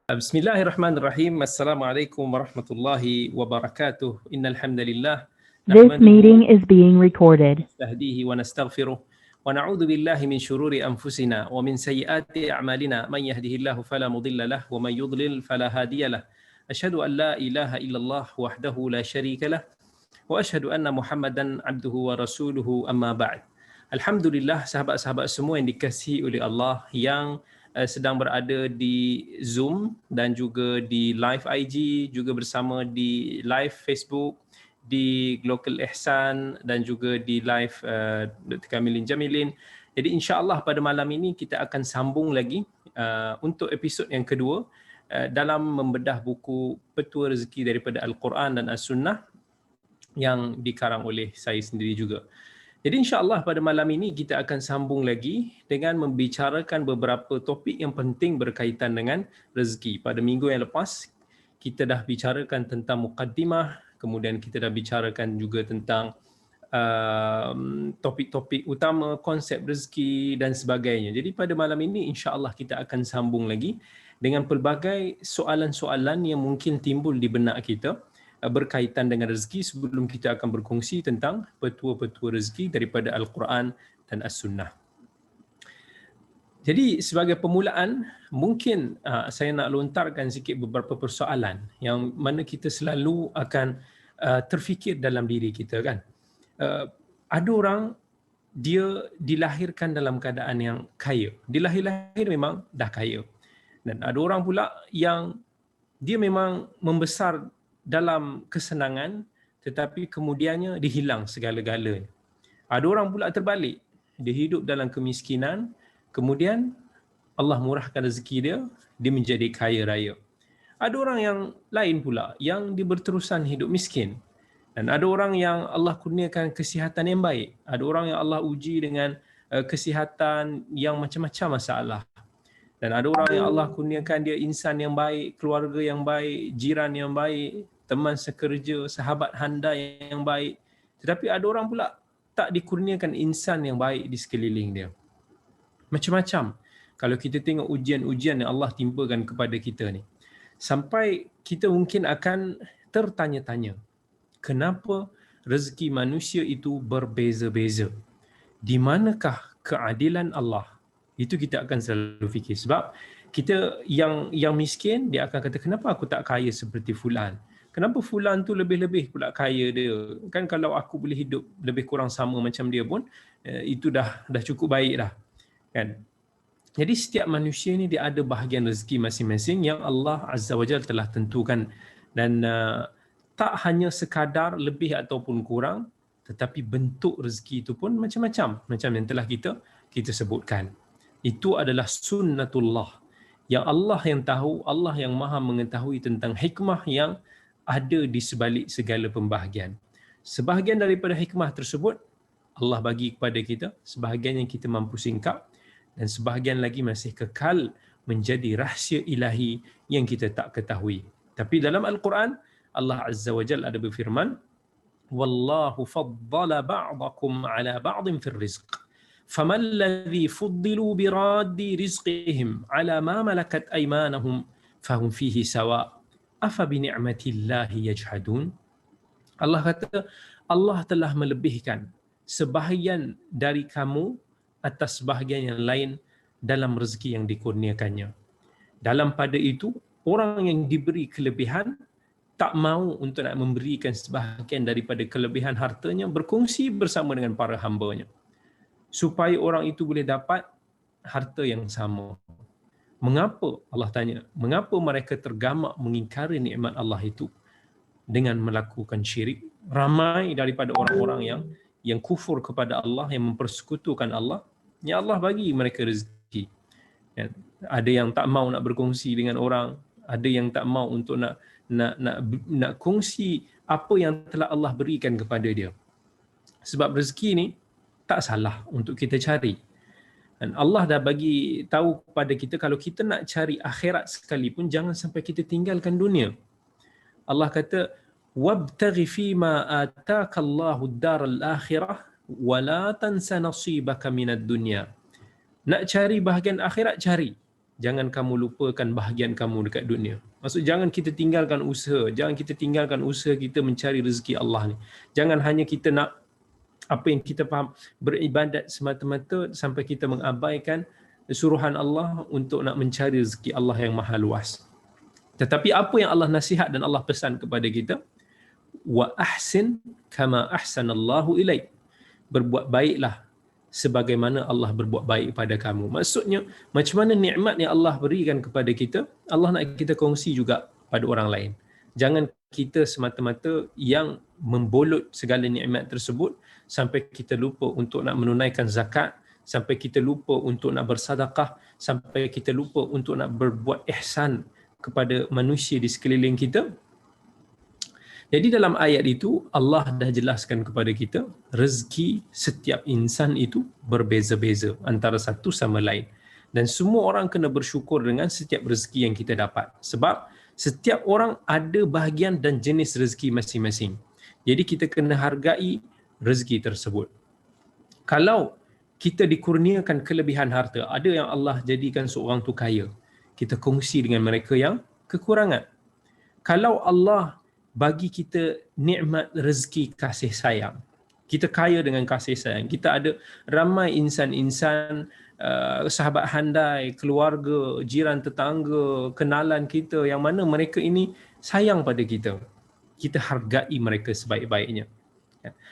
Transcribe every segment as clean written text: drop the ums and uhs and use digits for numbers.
Bismillahirrahmanirrahim. Assalamualaikum warahmatullahi wabarakatuh. Innal hamdalillah This nahmaduhu meeting is being recorded. nastahdihi wa nastaghfiruh wa na'udzu billahi min shururi anfusina wa min sayyiati a'malina man yahdihillahu fala mudilla lahu wa man yudlil fala hadiyalah. Asyhadu an la ilaha illallah wahdahu la syarika lah wa asyhadu anna Muhammadan abduhu wa rasuluhu amma ba'd. Alhamdulillah, sahabat-sahabat semua yang dikasihi oleh Allah yang sedang berada di Zoom dan juga di live IG, juga bersama di live Facebook, di Global Ihsan dan juga di live Dr. Kamilin Jamilin. Jadi insya-Allah pada malam ini kita akan sambung lagi untuk episod yang kedua dalam membedah buku Petua Rezeki daripada Al-Quran dan As-Sunnah yang dikarang oleh saya sendiri juga. Jadi insya-Allah pada malam ini kita akan sambung lagi dengan membicarakan beberapa topik yang penting berkaitan dengan rezeki. Pada minggu yang lepas kita dah bicarakan tentang muqaddimah, kemudian kita dah bicarakan juga tentang topik-topik utama, konsep rezeki dan sebagainya. Jadi pada malam ini insya-Allah kita akan sambung lagi dengan pelbagai soalan-soalan yang mungkin timbul di benak kita berkaitan dengan rezeki sebelum kita akan berkongsi tentang petua-petua rezeki daripada Al-Quran dan As-Sunnah. Jadi sebagai permulaan, mungkin saya nak lontarkan sikit beberapa persoalan yang mana kita selalu akan terfikir dalam diri kita kan. Ada orang dia dilahirkan dalam keadaan yang kaya. Dilahir-lahir memang dah kaya. Dan ada orang pula yang dia memang membesar dalam kesenangan tetapi kemudiannya dihilang segala-galanya. Ada orang pula terbalik, dia hidup dalam kemiskinan, kemudian Allah murahkan rezeki dia, dia menjadi kaya raya. Ada orang yang lain pula yang dia berterusan hidup miskin. Dan ada orang yang Allah kurniakan kesihatan yang baik. Ada orang yang Allah uji dengan kesihatan yang macam-macam masalah. Dan ada orang yang Allah kurniakan dia insan yang baik, keluarga yang baik, jiran yang baik, teman sekerja, sahabat handai yang baik. Tetapi ada orang pula tak dikurniakan insan yang baik di sekeliling dia. Macam-macam. Kalau kita tengok ujian-ujian yang Allah timpakan kepada kita ni. Sampai kita mungkin akan tertanya-tanya, kenapa rezeki manusia itu berbeza-beza? Di manakah keadilan Allah? Itu kita akan selalu fikir. Sebab kita yang miskin, dia akan kata, kenapa aku tak kaya seperti fulan? Kenapa fulan tu lebih-lebih pula kaya dia? Kan kalau aku boleh hidup lebih kurang sama macam dia pun, itu dah cukup baik dah. Kan? Jadi setiap manusia ni dia ada bahagian rezeki masing-masing yang Allah Azza wa Jalla telah tentukan. Dan tak hanya sekadar lebih ataupun kurang, tetapi bentuk rezeki itu pun macam-macam. Macam yang telah kita sebutkan. Itu adalah sunnatullah. Yang Allah yang tahu, Allah yang maha mengetahui tentang hikmah yang ada di sebalik segala pembahagian. Sebahagian daripada hikmah tersebut Allah bagi kepada kita, sebahagian yang kita mampu singkap, dan sebahagian lagi masih kekal menjadi rahsia ilahi yang kita tak ketahui. Tapi dalam Al-Quran, Allah Azza wa Jalla ada berfirman, Wallahu faddala ba'dakum ala ba'din fir rizq. Faman alladhi fuddilu biraddi rizqihim ala ma malakat aymanahum fahum fihi sawa'. Afa bi ni'matillahi yajhadun. Allah kata, Allah telah melebihkan sebahagian dari kamu atas sebahagian yang lain dalam rezeki yang dikurniakannya. Dalam pada itu, orang yang diberi kelebihan tak mau untuk nak memberikan sebahagian daripada kelebihan hartanya, berkongsi bersama dengan para hambanya, supaya orang itu boleh dapat harta yang sama. Mengapa, Allah tanya, mengapa mereka tergamak mengingkari nikmat Allah itu dengan melakukan syirik? Ramai daripada orang-orang yang kufur kepada Allah, yang mempersekutukan Allah, ya Allah bagi mereka rezeki. Ada yang tak mau nak berkongsi dengan orang, ada yang tak mau untuk nak kongsi apa yang telah Allah berikan kepada dia. Sebab rezeki ni tak salah untuk kita cari. Dan Allah dah bagi tahu kepada kita, kalau kita nak cari akhirat sekalipun, jangan sampai kita tinggalkan dunia. Allah kata, wabtaghi fima ataka Allahu ad-daral akhirah wa la tansa nasibaka minad dunya. Nak cari bahagian akhirat, cari. jangan kamu lupakan bahagian kamu dekat dunia. Maksud jangan kita tinggalkan usaha, jangan kita tinggalkan usaha kita mencari rezeki Allah ni. Jangan hanya kita nak apa yang kita faham beribadat semata-mata sampai kita mengabaikan suruhan Allah untuk nak mencari rezeki Allah yang maha luas. Tetapi apa yang Allah nasihat dan Allah pesan kepada kita, wa ahsin kama ahsanallahu ilaik. Berbuat baiklah sebagaimana Allah berbuat baik pada kamu. Maksudnya macam mana nikmat yang Allah berikan kepada kita, Allah nak kita kongsi juga pada orang lain. Jangan kita semata-mata yang membolot segala nikmat tersebut sampai kita lupa untuk nak menunaikan zakat, sampai kita lupa untuk nak bersedekah, sampai kita lupa untuk nak berbuat ihsan kepada manusia di sekeliling kita. Jadi dalam ayat itu Allah dah jelaskan kepada kita rezeki setiap insan itu berbeza-beza antara satu sama lain, dan semua orang kena bersyukur dengan setiap rezeki yang kita dapat, sebab setiap orang ada bahagian dan jenis rezeki masing-masing. Jadi kita kena hargai rezeki tersebut. Kalau kita dikurniakan kelebihan harta, ada yang Allah jadikan seorang tu kaya, kita kongsi dengan mereka yang kekurangan. Kalau Allah bagi kita nikmat rezeki kasih sayang, kita kaya dengan kasih sayang, kita ada ramai insan-insan, sahabat handai, keluarga, jiran tetangga, kenalan kita yang mana mereka ini sayang pada kita, kita hargai mereka sebaik-baiknya.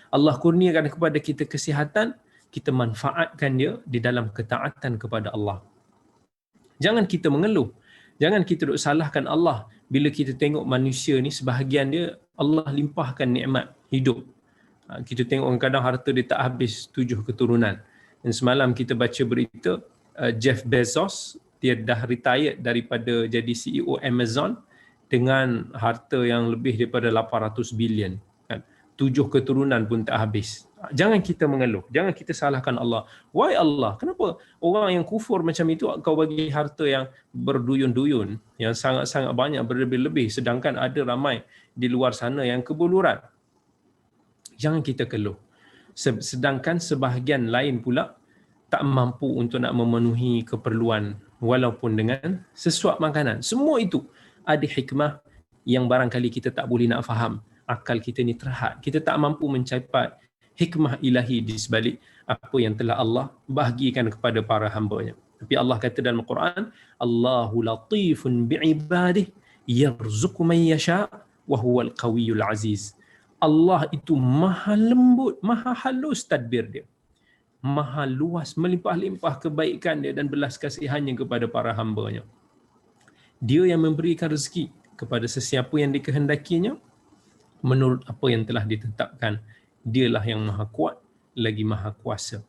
Allah kurniakan kepada kita kesihatan, kita manfaatkan dia di dalam ketaatan kepada Allah. Jangan kita mengeluh, jangan kita duk salahkan Allah bila kita tengok manusia ni sebahagian dia Allah limpahkan nikmat hidup. Kita tengok kadang harta dia tak habis 7 keturunan. Dan semalam kita baca berita Jeff Bezos, dia dah retired daripada jadi CEO Amazon dengan harta yang lebih daripada 800 bilion. 7 keturunan pun tak habis. Jangan kita mengeluh, jangan kita salahkan Allah. Why Allah? Kenapa orang yang kufur macam itu kau bagi harta yang berduyun-duyun, yang sangat-sangat banyak, berlebih-lebih, sedangkan ada ramai di luar sana yang kebuluran? Jangan kita keluh. Sedangkan sebahagian lain pula tak mampu untuk nak memenuhi keperluan walaupun dengan sesuap makanan. Semua itu ada hikmah yang barangkali kita tak boleh nak faham. Akal kita ni terhad. Kita tak mampu mencapai hikmah ilahi di sebalik apa yang telah Allah bahagikan kepada para hamba-Nya. Tapi Allah kata dalam Al-Quran, Allahu latifun bi'ibadih yarzuqu man yasha wa huwal qawiyul aziz. Allah itu maha lembut, maha halus tadbir dia, maha luas, melimpah-limpah kebaikan dia dan belas kasihannya kepada para hamba-Nya. Dia yang memberikan rezeki kepada sesiapa yang dikehendakinya menurut apa yang telah ditetapkan. Dialah yang maha kuat lagi maha kuasa.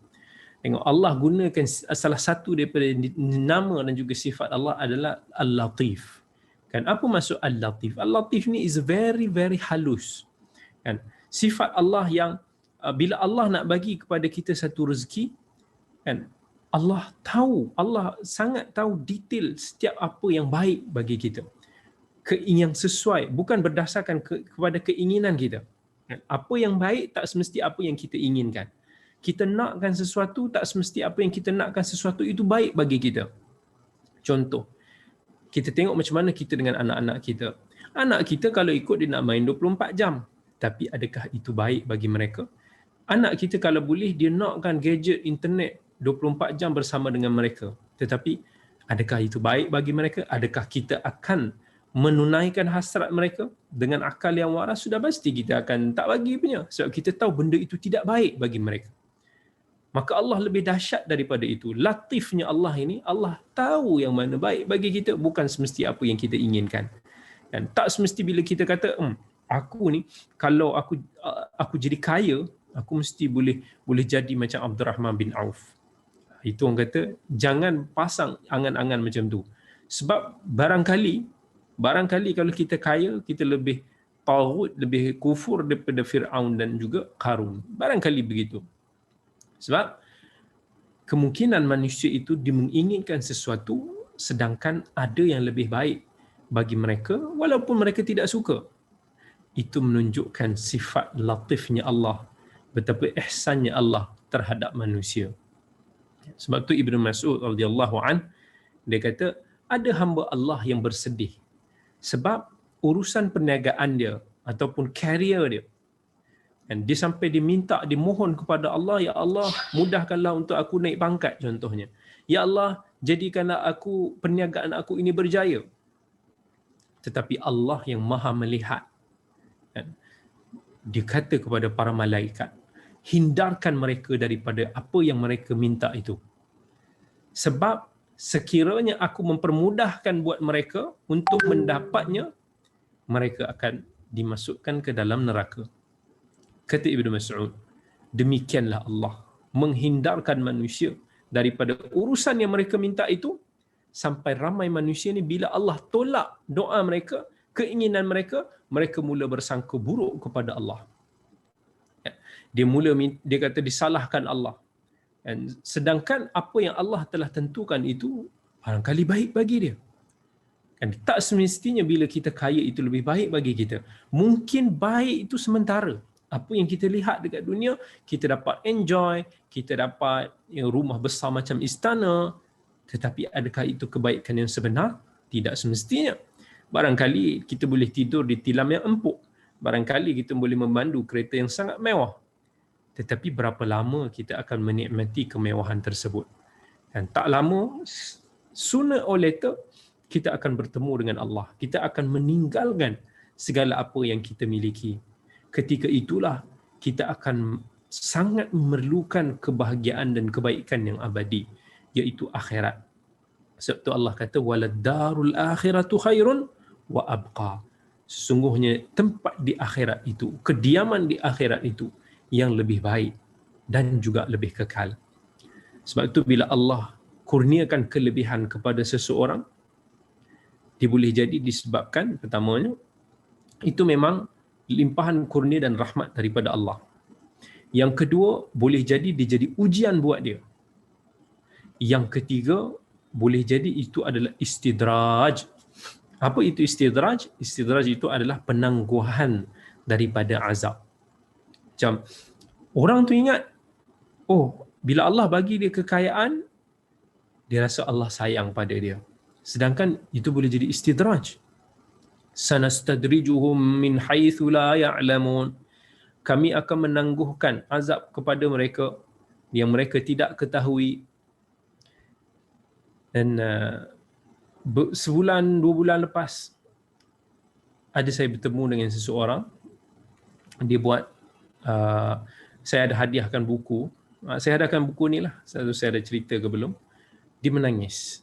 Tengok, Allah gunakan salah satu daripada nama dan juga sifat Allah adalah Al-Latif. Kan, apa maksud Al-Latif? Al-Latif ni is very very halus. Kan, sifat Allah yang bila Allah nak bagi kepada kita satu rezeki, kan, Allah tahu, Allah sangat tahu detail setiap apa yang baik bagi kita, yang sesuai, bukan berdasarkan kepada keinginan kita. Apa yang baik tak semesti apa yang kita inginkan. Kita nakkan sesuatu tak semesti apa yang kita nakkan sesuatu itu baik bagi kita. Contoh, kita tengok macam mana kita dengan anak-anak kita. Anak kita kalau ikut dia nak main 24 jam, tapi adakah itu baik bagi mereka? Anak kita kalau boleh dia nakkan gadget internet 24 jam bersama dengan mereka, tetapi adakah itu baik bagi mereka? Adakah kita akan menunaikan hasrat mereka? Dengan akal yang waras sudah pasti kita akan tak bagi punya, sebab kita tahu benda itu tidak baik bagi mereka. Maka Allah lebih dahsyat daripada itu. Latifnya Allah ini, Allah tahu yang mana baik bagi kita, bukan semesti apa yang kita inginkan. Dan tak semesti bila kita kata aku ni kalau aku jadi kaya, aku mesti boleh jadi macam Abdurrahman bin Auf. Itu orang kata jangan pasang angan-angan macam tu. Sebab barangkali kalau kita kaya, kita lebih taghut, lebih kufur daripada Fir'aun dan juga Qarun. Barangkali begitu. Sebab kemungkinan manusia itu menginginkan sesuatu sedangkan ada yang lebih baik bagi mereka walaupun mereka tidak suka. Itu menunjukkan sifat latifnya Allah, betapa ihsannya Allah terhadap manusia. Sebab tu Ibnu Mas'ud radhiyallahu an, dia kata ada hamba Allah yang bersedih sebab urusan perniagaan dia ataupun karier dia, dan dia sampai diminta, dimohon kepada Allah, ya Allah, mudahkanlah untuk aku naik pangkat contohnya. Ya Allah, jadikanlah aku, perniagaan aku ini berjaya. Tetapi Allah yang Maha melihat, kan, dia kata kepada para malaikat, hindarkan mereka daripada apa yang mereka minta itu. Sebab sekiranya aku mempermudahkan buat mereka untuk mendapatnya, mereka akan dimasukkan ke dalam neraka. Kata Ibnu Mas'ud, demikianlah Allah menghindarkan manusia daripada urusan yang mereka minta itu, sampai ramai manusia ni bila Allah tolak doa mereka, keinginan mereka, mereka mula bersangka buruk kepada Allah. Dia kata disalahkan Allah. Dan sedangkan apa yang Allah telah tentukan itu barangkali baik bagi dia. Kan tak semestinya bila kita kaya itu lebih baik bagi kita. Mungkin baik itu sementara. Apa yang kita lihat dekat dunia, kita dapat enjoy, kita dapat rumah besar macam istana, tetapi adakah itu kebaikan yang sebenar? Tidak semestinya. Barangkali kita boleh tidur di tilam yang empuk. Barangkali kita boleh memandu kereta yang sangat mewah. Tetapi berapa lama kita akan menikmati kemewahan tersebut? Dan tak lama, sooner or later, kita akan bertemu dengan Allah. Kita akan meninggalkan segala apa yang kita miliki. Ketika itulah kita akan sangat memerlukan kebahagiaan dan kebaikan yang abadi, iaitu akhirat. Sebab tu Allah kata, waladdarul akhiratu khairun wa abqa. Sesungguhnya tempat di akhirat itu, kediaman di akhirat itu yang lebih baik dan juga lebih kekal. Sebab itu bila Allah kurniakan kelebihan kepada seseorang, dia boleh jadi disebabkan, pertamanya, itu memang limpahan kurnia dan rahmat daripada Allah. Yang kedua, boleh jadi dia jadi ujian buat dia. Yang ketiga, boleh jadi itu adalah istidraj. Apa itu istidraj? Istidraj itu adalah penangguhan daripada azab. Macam orang tu ingat, oh, bila Allah bagi dia kekayaan, dia rasa Allah sayang pada dia. Sedangkan itu boleh jadi istidraj. Sanastadrijuhum min haitsu la ya'lamun. Kami akan menangguhkan azab kepada mereka yang mereka tidak ketahui. Dan sebulan, 2 bulan lepas, ada saya bertemu dengan seseorang. Dia buat, saya ada hadiahkan buku. Saya hadiahkan buku ni lah. Saya ada cerita ke belum. Dia menangis.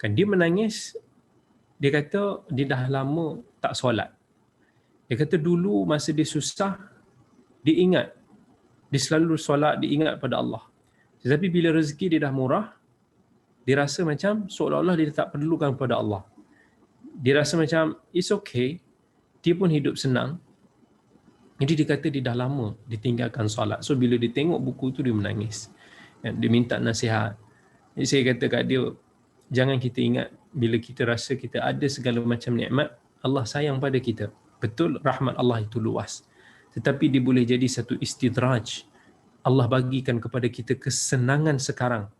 Kan dia menangis, dia kata dia dah lama tak solat. Dia kata dulu masa dia susah, dia ingat, dia selalu solat, dia ingat pada Allah. Tetapi bila rezeki dia dah murah, dia rasa macam seolah-olah dia tak perlukan pada Allah. Dia rasa macam it's okay, dia pun hidup senang. Jadi dia kata dia dah lama dia tinggalkan solat. So bila dia tengok buku tu, dia menangis. Dia minta nasihat. Jadi saya kata kat dia, jangan kita ingat bila kita rasa kita ada segala macam nikmat, Allah sayang pada kita. Betul, rahmat Allah itu luas. Tetapi dia boleh jadi satu istidraj. Allah bagikan kepada kita kesenangan sekarang.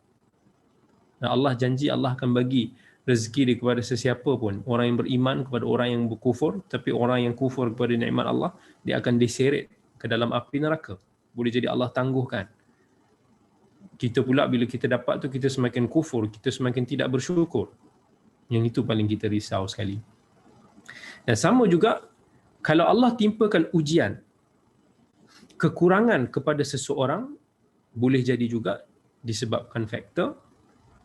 Dan Allah janji Allah akan bagi rezeki dia kepada sesiapa pun. Orang yang beriman kepada orang yang berkufur, tapi orang yang kufur kepada nikmat Allah, dia akan diseret ke dalam api neraka. Boleh jadi Allah tangguhkan. Kita pula bila kita dapat tu, kita semakin kufur, kita semakin tidak bersyukur. Yang itu paling kita risau sekali. Dan sama juga, kalau Allah timpakan ujian, kekurangan kepada seseorang, boleh jadi juga disebabkan faktor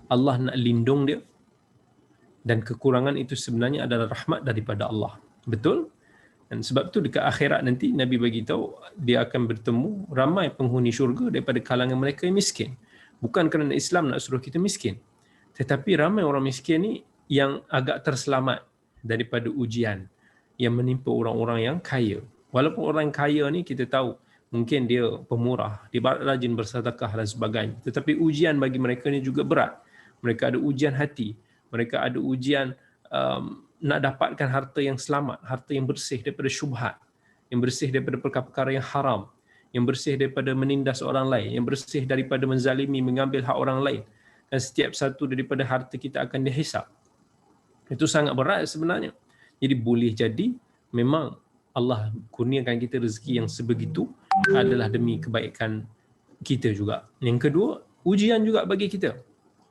Allah nak lindung dia, dan kekurangan itu sebenarnya adalah rahmat daripada Allah. Betul? Dan sebab tu dekat akhirat nanti Nabi bagi tahu dia akan bertemu ramai penghuni syurga daripada kalangan mereka yang miskin. Bukan kerana Islam nak suruh kita miskin, tetapi ramai orang miskin ni yang agak terselamat daripada ujian yang menimpa orang-orang yang kaya. Walaupun orang kaya ni kita tahu mungkin dia pemurah, dia rajin bersedekah dan sebagainya, tetapi ujian bagi mereka ni juga berat. Mereka ada ujian hati, mereka ada ujian nak dapatkan harta yang selamat, harta yang bersih daripada syubhat, yang bersih daripada perkara-perkara yang haram, yang bersih daripada menindas orang lain, yang bersih daripada menzalimi, mengambil hak orang lain. Dan setiap satu daripada harta kita akan dihisap. Itu sangat berat sebenarnya. Jadi boleh jadi memang Allah kurniakan kita rezeki yang sebegitu adalah demi kebaikan kita juga. Yang kedua, ujian juga bagi kita.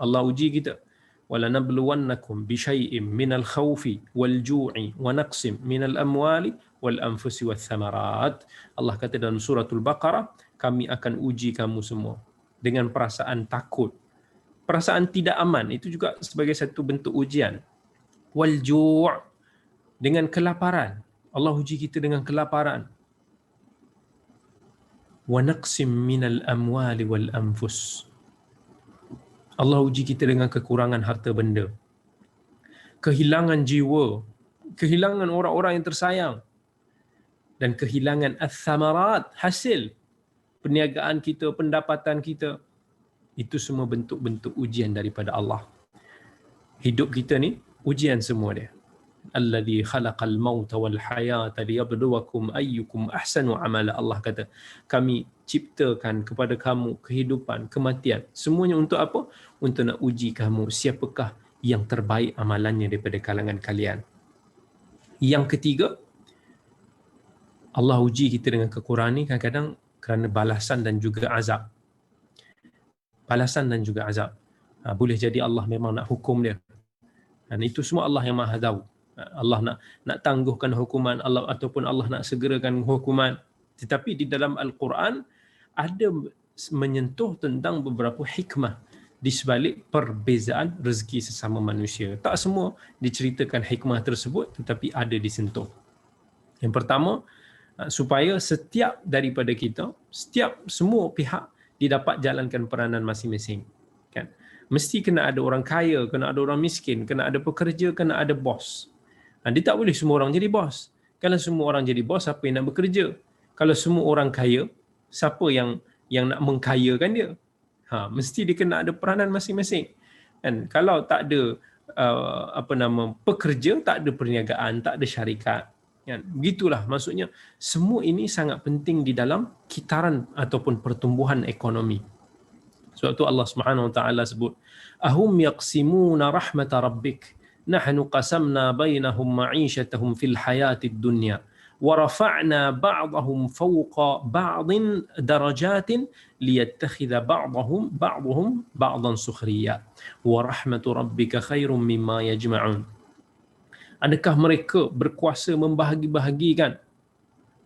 Allah uji kita. وَلَنَبْلُوَنَّكُمْ بِشَيْءٍ مِّنَ الْخَوْفِ وَالْجُوعِ وَنَقْصٍ مِّنَ الْأَمْوَالِ وَالْأَنفُسِ وَالثَّمَرَاتِ. Allah kata dalam suratul Baqarah, kami akan uji kamu semua dengan perasaan takut. Perasaan tidak aman, itu juga sebagai satu bentuk ujian. Wal-ju' dengan kelaparan. Allah uji kita dengan kelaparan. Wa naqsim minal amwali wal anfus. Allah uji kita dengan kekurangan harta benda. Kehilangan jiwa, kehilangan orang-orang yang tersayang, dan kehilangan ath-thamarat, hasil perniagaan kita, pendapatan kita. Itu semua bentuk-bentuk ujian daripada Allah. Hidup kita ni ujian semua dia. Alladhi khalaqal mauta wal hayata liyabluwakum ayyukum ahsanu amala. Allah kata, kami ciptakan kepada kamu kehidupan, kematian. Semuanya untuk apa? Untuk nak uji kamu siapakah yang terbaik amalannya daripada kalangan kalian. Yang ketiga, Allah uji kita dengan kekurangan ni kadang-kadang kerana balasan dan juga azab. Balasan dan juga azab. Boleh jadi Allah memang nak hukum dia. Dan itu semua Allah yang Maha tahu. Allah nak tangguhkan hukuman Allah, ataupun Allah nak segerakan hukuman. Tetapi di dalam Al-Quran ada menyentuh tentang beberapa hikmah di sebalik perbezaan rezeki sesama manusia. Tak semua diceritakan hikmah tersebut, tetapi ada disentuh. Yang pertama, supaya setiap daripada kita, setiap semua pihak didapat jalankan peranan masing-masing. Kan? Mesti kena ada orang kaya, kena ada orang miskin, kena ada pekerja, kena ada bos. Dia tak boleh semua orang jadi bos. Kalau semua orang jadi bos, siapa yang nak bekerja? Kalau semua orang kaya, siapa yang nak mengkayakan dia? Mesti dia kena ada peranan masing-masing. Kan? Kalau tak ada pekerja, tak ada perniagaan, tak ada syarikat. Kan? Begitulah maksudnya. Semua ini sangat penting di dalam kitaran ataupun pertumbuhan ekonomi. Sebab tu Allah Subhanahu Wa Taala sebut, ahum yaqsimuna rahmata rabbik nahnu qasamna bainahum ma'ishatahum fil hayatid dunya wa rafa'na ba'dahum fawqa ba'din darajatin liyattakhidha ba'dahum ba'dan sukhriya wa rahmatu rabbika khairum mimma yajma'un. Adakah mereka berkuasa membahagi-bahagikan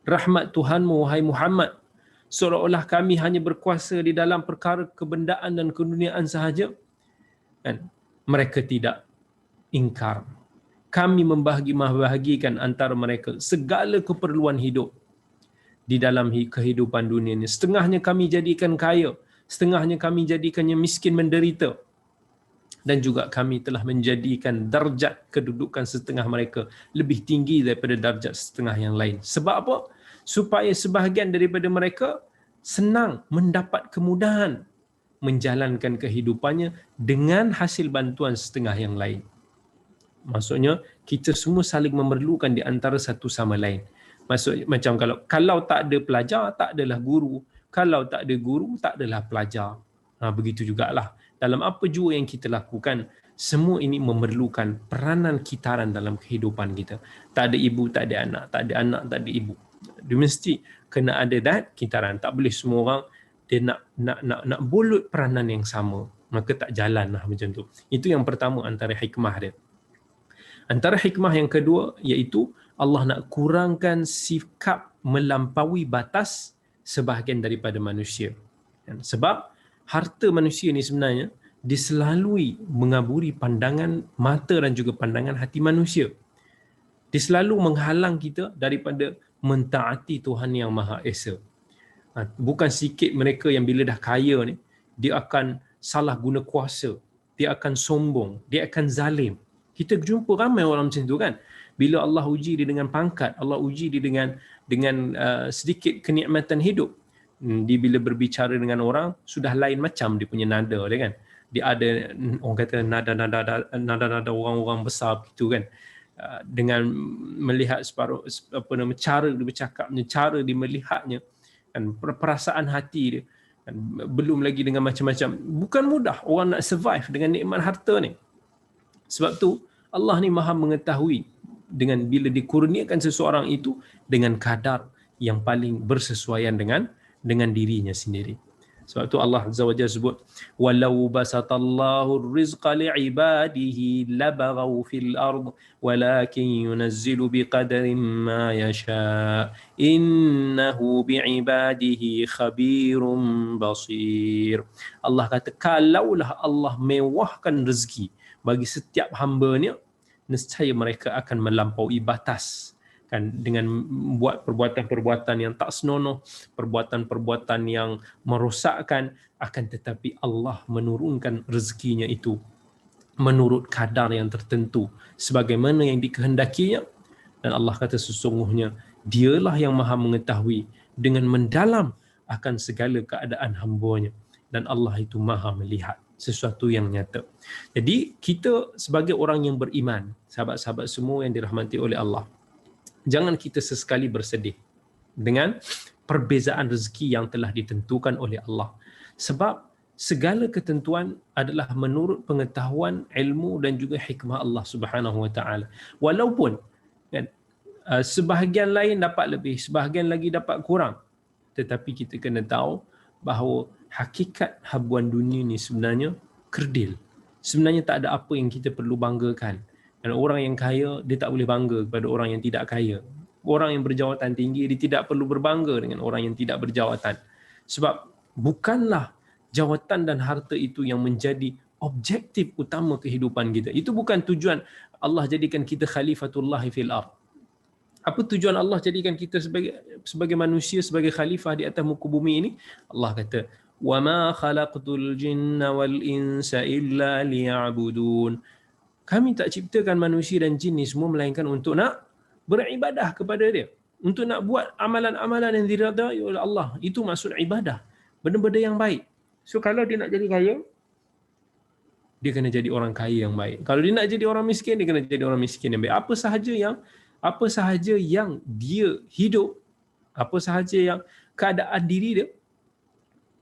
rahmat Tuhanmu, wahai Muhammad, seolah-olah kami hanya berkuasa di dalam perkara kebendaan dan keduniaan sahaja? Kan? Mereka tidak ingkar. Kami membahagi-bahagikan antara mereka segala keperluan hidup di dalam kehidupan dunia ini. Setengahnya kami jadikan kaya, setengahnya kami jadikannya miskin menderita. Dan juga kami telah menjadikan darjat kedudukan setengah mereka lebih tinggi daripada darjat setengah yang lain. Sebab apa? Supaya sebahagian daripada mereka senang mendapat kemudahan menjalankan kehidupannya dengan hasil bantuan setengah yang lain. Maksudnya kita semua saling memerlukan di antara satu sama lain. Maksud macam kalau tak ada pelajar, tak adalah guru. Kalau tak ada guru, tak adalah pelajar. Begitu jugalah dalam apa jua yang kita lakukan, semua ini memerlukan peranan kitaran dalam kehidupan kita. Tak ada ibu, tak ada anak, tak ada anak, tak ada ibu. Dia mesti kena ada that kitaran. Tak boleh semua orang dia nak bulut peranan yang sama, maka tak jalanlah macam tu. Itu yang pertama antara hikmah dia. Antara hikmah yang kedua iaitu Allah nak kurangkan sikap melampaui batas sebahagian daripada manusia. Sebab harta manusia ni sebenarnya diselalui mengaburi pandangan mata dan juga pandangan hati manusia. Dia selalu menghalang kita daripada mentaati Tuhan yang Maha Esa. Bukan sikit mereka yang bila dah kaya ni, dia akan salah guna kuasa, dia akan sombong, dia akan zalim. Kita jumpa ramai orang macam tu kan. Bila Allah uji dia dengan pangkat, Allah uji dia dengan sedikit kenikmatan hidup, dia bila berbicara dengan orang sudah lain macam dia punya nada dia kan. Dia ada orang kata nada orang-orang besar gitu kan. Dengan melihat separuh cara dia bercakapnya, cara dia melihatnya, kan, perasaan hati dia, kan, belum lagi dengan macam-macam. Bukan mudah orang nak survive dengan nikmat harta ni. Sebab tu Allah ni maha mengetahui dengan bila dikurniakan seseorang itu dengan kadar yang paling bersesuaian dengan dirinya sendiri. Sebab tu Allah Azza wa Jalla sebut walau basatallahu rizqa li'ibadihi labaghaw fil ard walakin yunazzilu biqadarin ma yasha innahu bi'ibadihi khabirum basir. Allah kata kalaulah Allah mewahkan rezeki bagi setiap hamba-Nya, nescaya mereka akan melampaui batas kan, dengan buat perbuatan-perbuatan yang tak senonoh, perbuatan-perbuatan yang merosakkan, akan tetapi Allah menurunkan rezekinya itu menurut kadar yang tertentu sebagaimana yang dikehendakinya. Dan Allah kata sesungguhnya dialah yang maha mengetahui dengan mendalam akan segala keadaan hamba-Nya, dan Allah itu maha melihat sesuatu yang nyata. Jadi kita sebagai orang yang beriman, sahabat-sahabat semua yang dirahmati oleh Allah, jangan kita sesekali bersedih dengan perbezaan rezeki yang telah ditentukan oleh Allah. Sebab segala ketentuan adalah menurut pengetahuan, ilmu dan juga hikmah Allah Subhanahu Wa Taala. Walaupun kan, sebahagian lain dapat lebih, sebahagian lagi dapat kurang, tetapi kita kena tahu bahawa hakikat habuan dunia ni sebenarnya kerdil. Sebenarnya tak ada apa yang kita perlu banggakan. Dan orang yang kaya, dia tak boleh bangga kepada orang yang tidak kaya. Orang yang berjawatan tinggi, dia tidak perlu berbangga dengan orang yang tidak berjawatan. Sebab bukanlah jawatan dan harta itu yang menjadi objektif utama kehidupan kita. Itu bukan tujuan Allah jadikan kita khalifatullah fil ard. Apa tujuan Allah jadikan kita sebagai manusia, sebagai khalifah di atas muka bumi ini? Allah kata, وَمَا خَلَقْتُ الْجِنَّ وَالْإِنسَ إِلَّا لِيَعْبُدُونَ. Kami tak ciptakan manusia dan jin ni semua melainkan untuk nak beribadah kepada Dia, untuk nak buat amalan-amalan yang diridai oleh Allah. Itu maksud ibadah, benda-benda yang baik. So kalau dia nak jadi kaya, dia kena jadi orang kaya yang baik. Kalau dia nak jadi orang miskin, dia kena jadi orang miskin yang baik. Apa sahaja yang dia hidup, apa sahaja yang keadaan diri dia,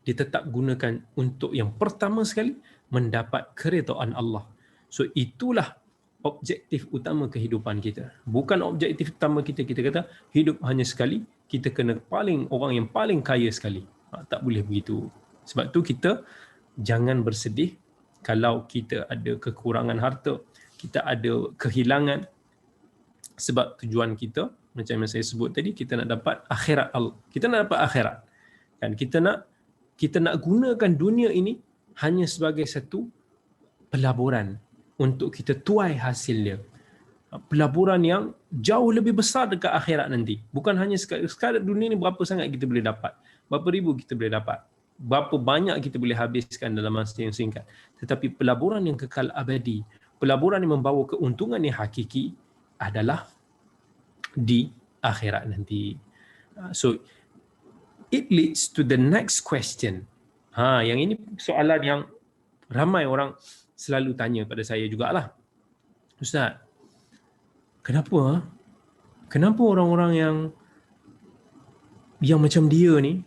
dia tetap gunakan untuk yang pertama sekali mendapat keredaan Allah. So itulah objektif utama kehidupan kita. Bukan objektif utama kita kata hidup hanya sekali, kita kena orang yang paling kaya sekali. Tak boleh begitu. Sebab tu kita jangan bersedih kalau kita ada kekurangan harta, kita ada kehilangan, sebab tujuan kita macam yang saya sebut tadi, kita nak dapat akhirat Allah. Kita nak dapat akhirat. Dan kita nak gunakan dunia ini hanya sebagai satu pelaburan untuk kita tuai hasil dia. Pelaburan yang jauh lebih besar dekat akhirat nanti. Bukan hanya sekadar dunia ni berapa sangat kita boleh dapat, berapa ribu kita boleh dapat, berapa banyak kita boleh habiskan dalam masa yang singkat. Tetapi pelaburan yang kekal abadi, pelaburan yang membawa keuntungan yang hakiki adalah di akhirat nanti. So it leads to the next question. Yang ini soalan yang ramai orang selalu tanya pada saya jugalah. Ustaz, kenapa orang-orang yang macam dia ni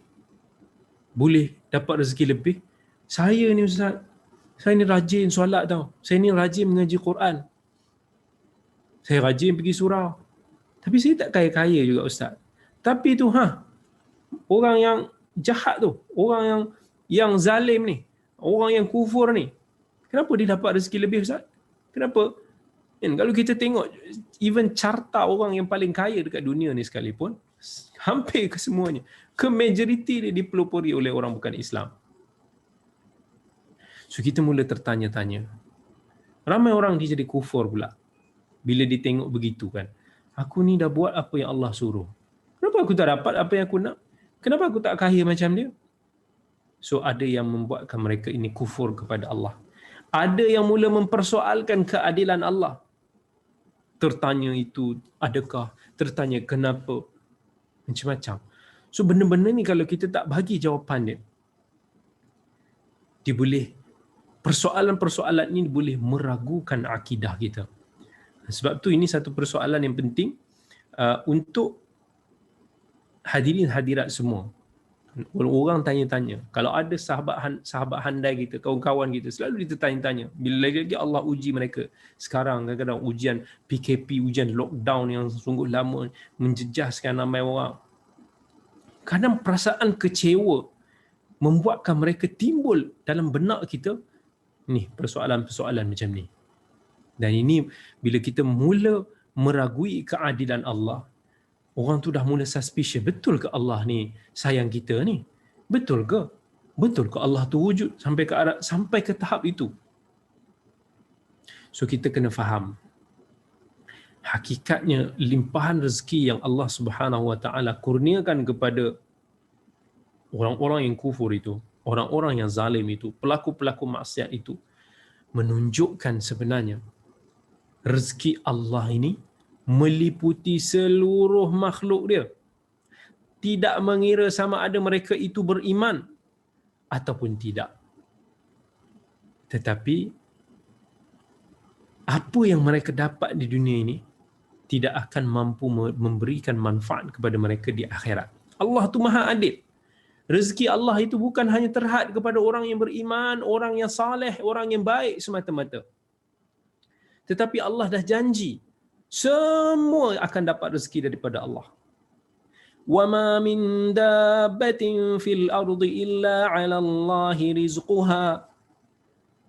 boleh dapat rezeki lebih? Saya ni Ustaz, saya ni rajin solat tau. Saya ni rajin mengaji Quran. Saya rajin pergi surau. Tapi saya tak kaya-kaya juga Ustaz. Tapi tu orang yang jahat tu, orang yang zalim ni, orang yang kufur ni, kenapa dia dapat rezeki lebih Ustaz? Kenapa? Kalau kita tengok even carta orang yang paling kaya dekat dunia ni sekalipun, hampir kesemuanya, majoriti dia dipelopori oleh orang bukan Islam. So kita mula tertanya-tanya. Ramai orang dia jadi kufur pula bila dia tengok begitu kan. Aku ni dah buat apa yang Allah suruh. Kenapa aku tak dapat apa yang aku nak? Kenapa aku tak kaya macam dia? So ada yang membuatkan mereka ini kufur kepada Allah. Ada yang mula mempersoalkan keadilan Allah. Tertanya itu adakah, tertanya kenapa, macam-macam. So benda-benda ni kalau kita tak bagi jawapan dia boleh, persoalan-persoalan ini boleh meragukan akidah kita. Sebab tu ini satu persoalan yang penting untuk hadirin hadirat semua. Orang tanya-tanya. Kalau ada sahabat handai kita, kawan-kawan kita, selalu kita tanya-tanya. Bila lagi-lagi Allah uji mereka. Sekarang kadang-kadang ujian PKP, ujian lockdown yang sungguh lama menjejaskan ramai orang. Kadang perasaan kecewa membuatkan mereka timbul dalam benak kita, ni persoalan-persoalan macam ni. Dan ini bila kita mula meragui keadilan Allah, orang tu dah mula suspicious. Betul ke Allah ni sayang kita ni? Betul ke? Betul ke Allah tu wujud sampai ke tahap itu? So kita kena faham hakikatnya limpahan rezeki yang Allah Subhanahu Wa Taala kurniakan kepada orang-orang yang kufur itu, orang-orang yang zalim itu, pelaku-pelaku maksiat itu, menunjukkan sebenarnya rezeki Allah ini meliputi seluruh makhluk dia. Tidak mengira sama ada mereka itu beriman ataupun tidak. Tetapi apa yang mereka dapat di dunia ini tidak akan mampu memberikan manfaat kepada mereka di akhirat. Allah tu Maha Adil. Rezeki Allah itu bukan hanya terhad kepada orang yang beriman, orang yang saleh, orang yang baik semata-mata. Tetapi Allah dah janji semua akan dapat rezeki daripada Allah. Wa ma min dabbatin fil ardi illa 'ala Allahi rizquha.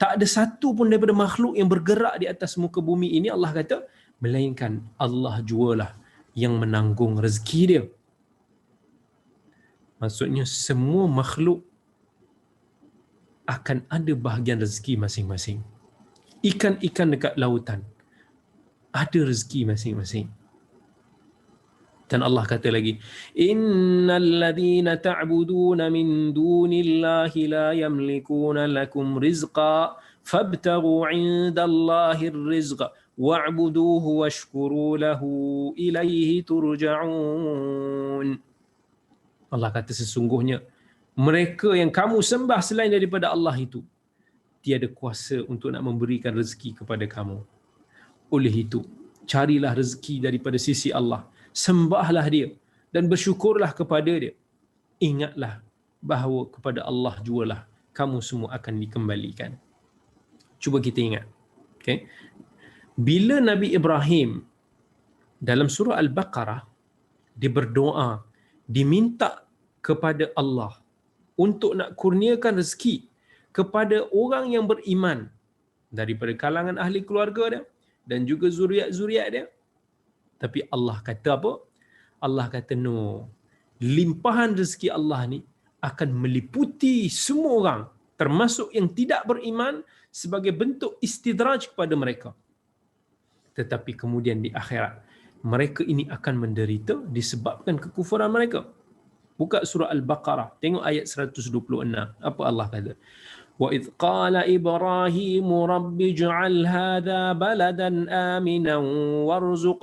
Tak ada satu pun daripada makhluk yang bergerak di atas muka bumi ini, Allah kata, melainkan Allah jualah yang menanggung rezeki dia. Maksudnya semua makhluk akan ada bahagian rezeki masing-masing. Ikan-ikan dekat lautan ada rezeki masing-masing. Dan Allah kata lagi, innal ladzina ta'buduna min dunillahi la yamlikuna lakum rizqa fabtaghu 'indallahir rizqa wa'buduhu washkuru lahu ilaihi turja'un. Allah kata sesungguhnya mereka yang kamu sembah selain daripada Allah itu tiada kuasa untuk nak memberikan rezeki kepada kamu. Oleh itu, carilah rezeki daripada sisi Allah, sembahlah dia dan bersyukurlah kepada dia. Ingatlah bahawa kepada Allah jualah kamu semua akan dikembalikan. Cuba kita ingat. Okay? Bila Nabi Ibrahim dalam surah Al-Baqarah dia berdoa, diminta kepada Allah untuk nak kurniakan rezeki kepada orang yang beriman daripada kalangan ahli keluarga dia dan juga zuriat-zuriat dia. Tapi Allah kata apa? Allah kata no. Limpahan rezeki Allah ni akan meliputi semua orang, termasuk yang tidak beriman, sebagai bentuk istidraj kepada mereka. Tetapi kemudian di akhirat, mereka ini akan menderita disebabkan kekufuran mereka. Buka surah Al-Baqarah, tengok ayat 126. Apa Allah kata? وَإِذْ قَالَ إِبْرَاهِيمُ رَبِّ اجْعَلْ هَذَا بَلَدًا آمِنًا وَارْزُقْ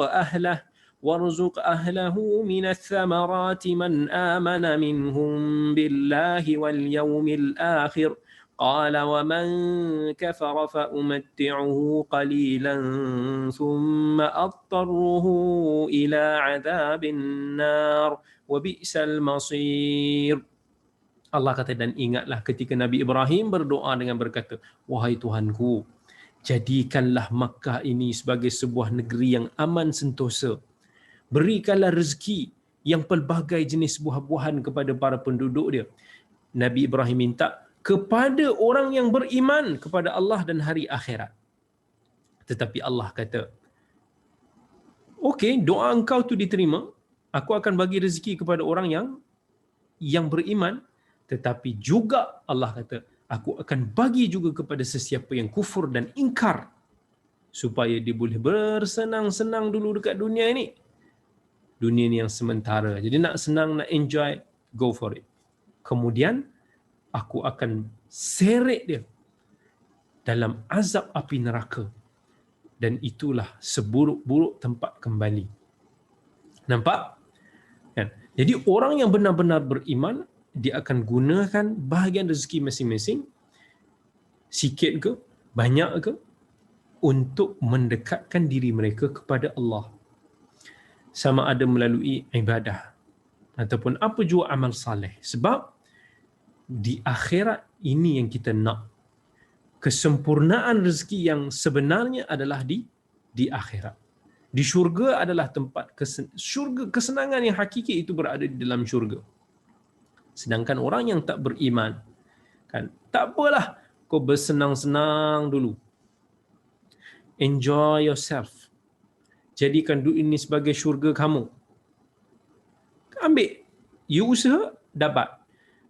أَهْلَهُ مِنَ الثَّمَرَاتِ مَنْ آمَنَ مِنْهُمْ بِاللَّهِ وَالْيَوْمِ الْآخِرِ قَالَ وَمَنْ كَفَرَ فَأُمَتِّعُهُ قَلِيلًا ثُمَّ أَضْطَرُّهُ إِلَى عَذَابِ النَّارِ وَبِئْسَ الْمَصِيرُ. Allah kata, dan ingatlah ketika Nabi Ibrahim berdoa dengan berkata, wahai Tuhanku, jadikanlah Makkah ini sebagai sebuah negeri yang aman sentosa. Berikanlah rezeki yang pelbagai jenis buah-buahan kepada para penduduk dia. Nabi Ibrahim minta kepada orang yang beriman kepada Allah dan hari akhirat. Tetapi Allah kata, okey, doa engkau tu diterima, aku akan bagi rezeki kepada orang yang beriman, tetapi juga Allah kata, aku akan bagi juga kepada sesiapa yang kufur dan ingkar, supaya dia boleh bersenang-senang dulu dekat dunia ini. Dunia ni yang sementara. Jadi nak senang, nak enjoy, go for it. Kemudian aku akan seret dia dalam azab api neraka, dan itulah seburuk-buruk tempat kembali. Nampak? Kan? Jadi orang yang benar-benar beriman, dia akan gunakan bahagian rezeki masing-masing, sikit ke, banyak ke, untuk mendekatkan diri mereka kepada Allah. Sama ada melalui ibadah ataupun apa jua amal saleh. Sebab Di akhirat ini yang kita nak. Kesempurnaan rezeki yang sebenarnya adalah di akhirat. Di syurga adalah tempat syurga, kesenangan yang hakiki itu berada di dalam syurga. Sedangkan orang yang tak beriman, kan, tak apalah, kau bersenang-senang dulu. Enjoy yourself. Jadikan dunia ini sebagai syurga kamu. Ambil, you usaha, dapat.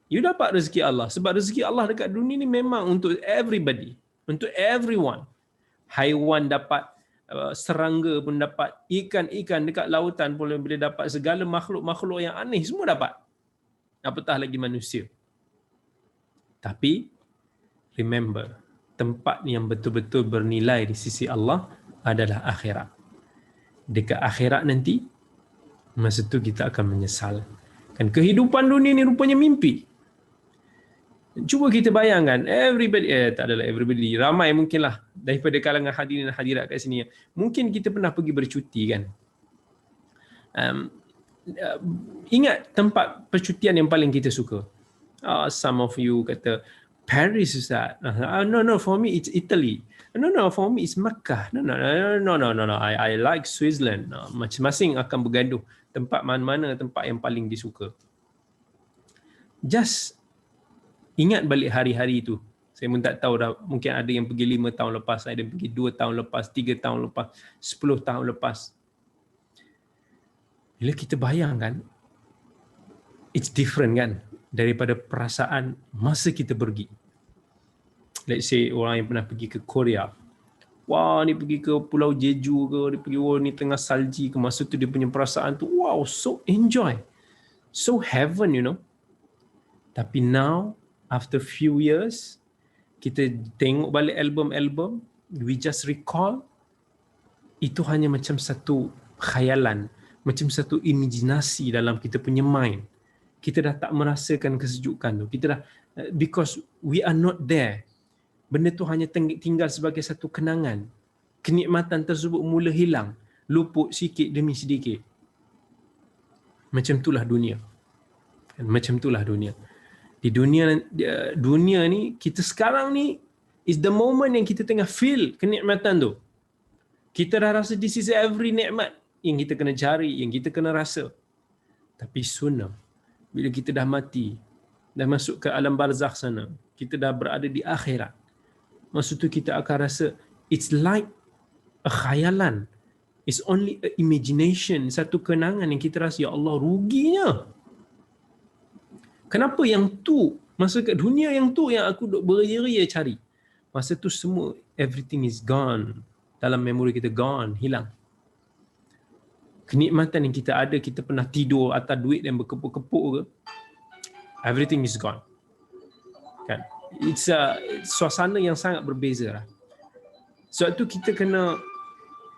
You dapat rezeki Allah. Sebab rezeki Allah dekat dunia ni memang untuk everybody. Untuk everyone. Haiwan dapat, serangga pun dapat, ikan-ikan dekat lautan pun boleh dapat, segala makhluk-makhluk yang aneh semua dapat. Apatah lagi manusia. Tapi, remember, tempat yang betul-betul bernilai di sisi Allah adalah akhirat. Dekat akhirat nanti, masa tu kita akan menyesal. Kan kehidupan dunia ni rupanya mimpi. Cuba kita bayangkan, everybody, tak adalah everybody, ramai mungkinlah daripada kalangan hadirin dan hadirat kat sini. Mungkin kita pernah pergi bercuti kan. Ingat tempat percutian yang paling kita suka. Some of you kata, Paris Ustaz. No, for me it's Italy. No, for me it's Makkah. No. I like Switzerland. Masing-masing akan bergaduh tempat mana-mana tempat yang paling disuka. Just ingat balik hari-hari itu. Saya pun tak tahu dah, mungkin ada yang pergi 5 tahun lepas, ada yang pergi 2 tahun lepas, 3 tahun lepas, 10 tahun lepas. Bila kita bayangkan, it's different kan daripada perasaan masa kita pergi. Let's say orang yang pernah pergi ke Korea. Wah, ni pergi ke Pulau Jeju ke, dia pergi, ni tengah salji ke, masa tu dia punya perasaan tu, wow, so enjoy. So heaven, you know. Tapi now, after few years, kita tengok balik album-album, we just recall, itu hanya macam satu khayalan, macam satu imajinasi dalam kita punya mind. Kita dah tak merasakan kesejukan tu. Kita dah, because we are not there. Benda tu hanya tinggal sebagai satu kenangan. Kenikmatan tersebut mula hilang, luput sikit demi sedikit. Macam itulah dunia. Macam itulah dunia. Di dunia ni, kita sekarang ni is the moment yang kita tengah feel kenikmatan tu. Kita dah rasa this is every nikmat yang kita kena cari, yang kita kena rasa. Tapi sooner, bila kita dah mati, dah masuk ke alam barzakh sana, kita dah berada di akhirat, masa tu kita akan rasa it's like a khayalan. It's only a imagination, satu kenangan yang kita rasa, ya Allah, ruginya. Kenapa yang tu, masa kat dunia yang tu yang aku duk beria-ria cari. Masa tu semua, everything is gone. Dalam memori kita gone, hilang. Kenikmatan yang kita ada, kita pernah tidur atas duit yang berkepuk-kepuk ke, everything is gone. Kan? It's suasana yang sangat berbeza lah. Sebab tu kita kena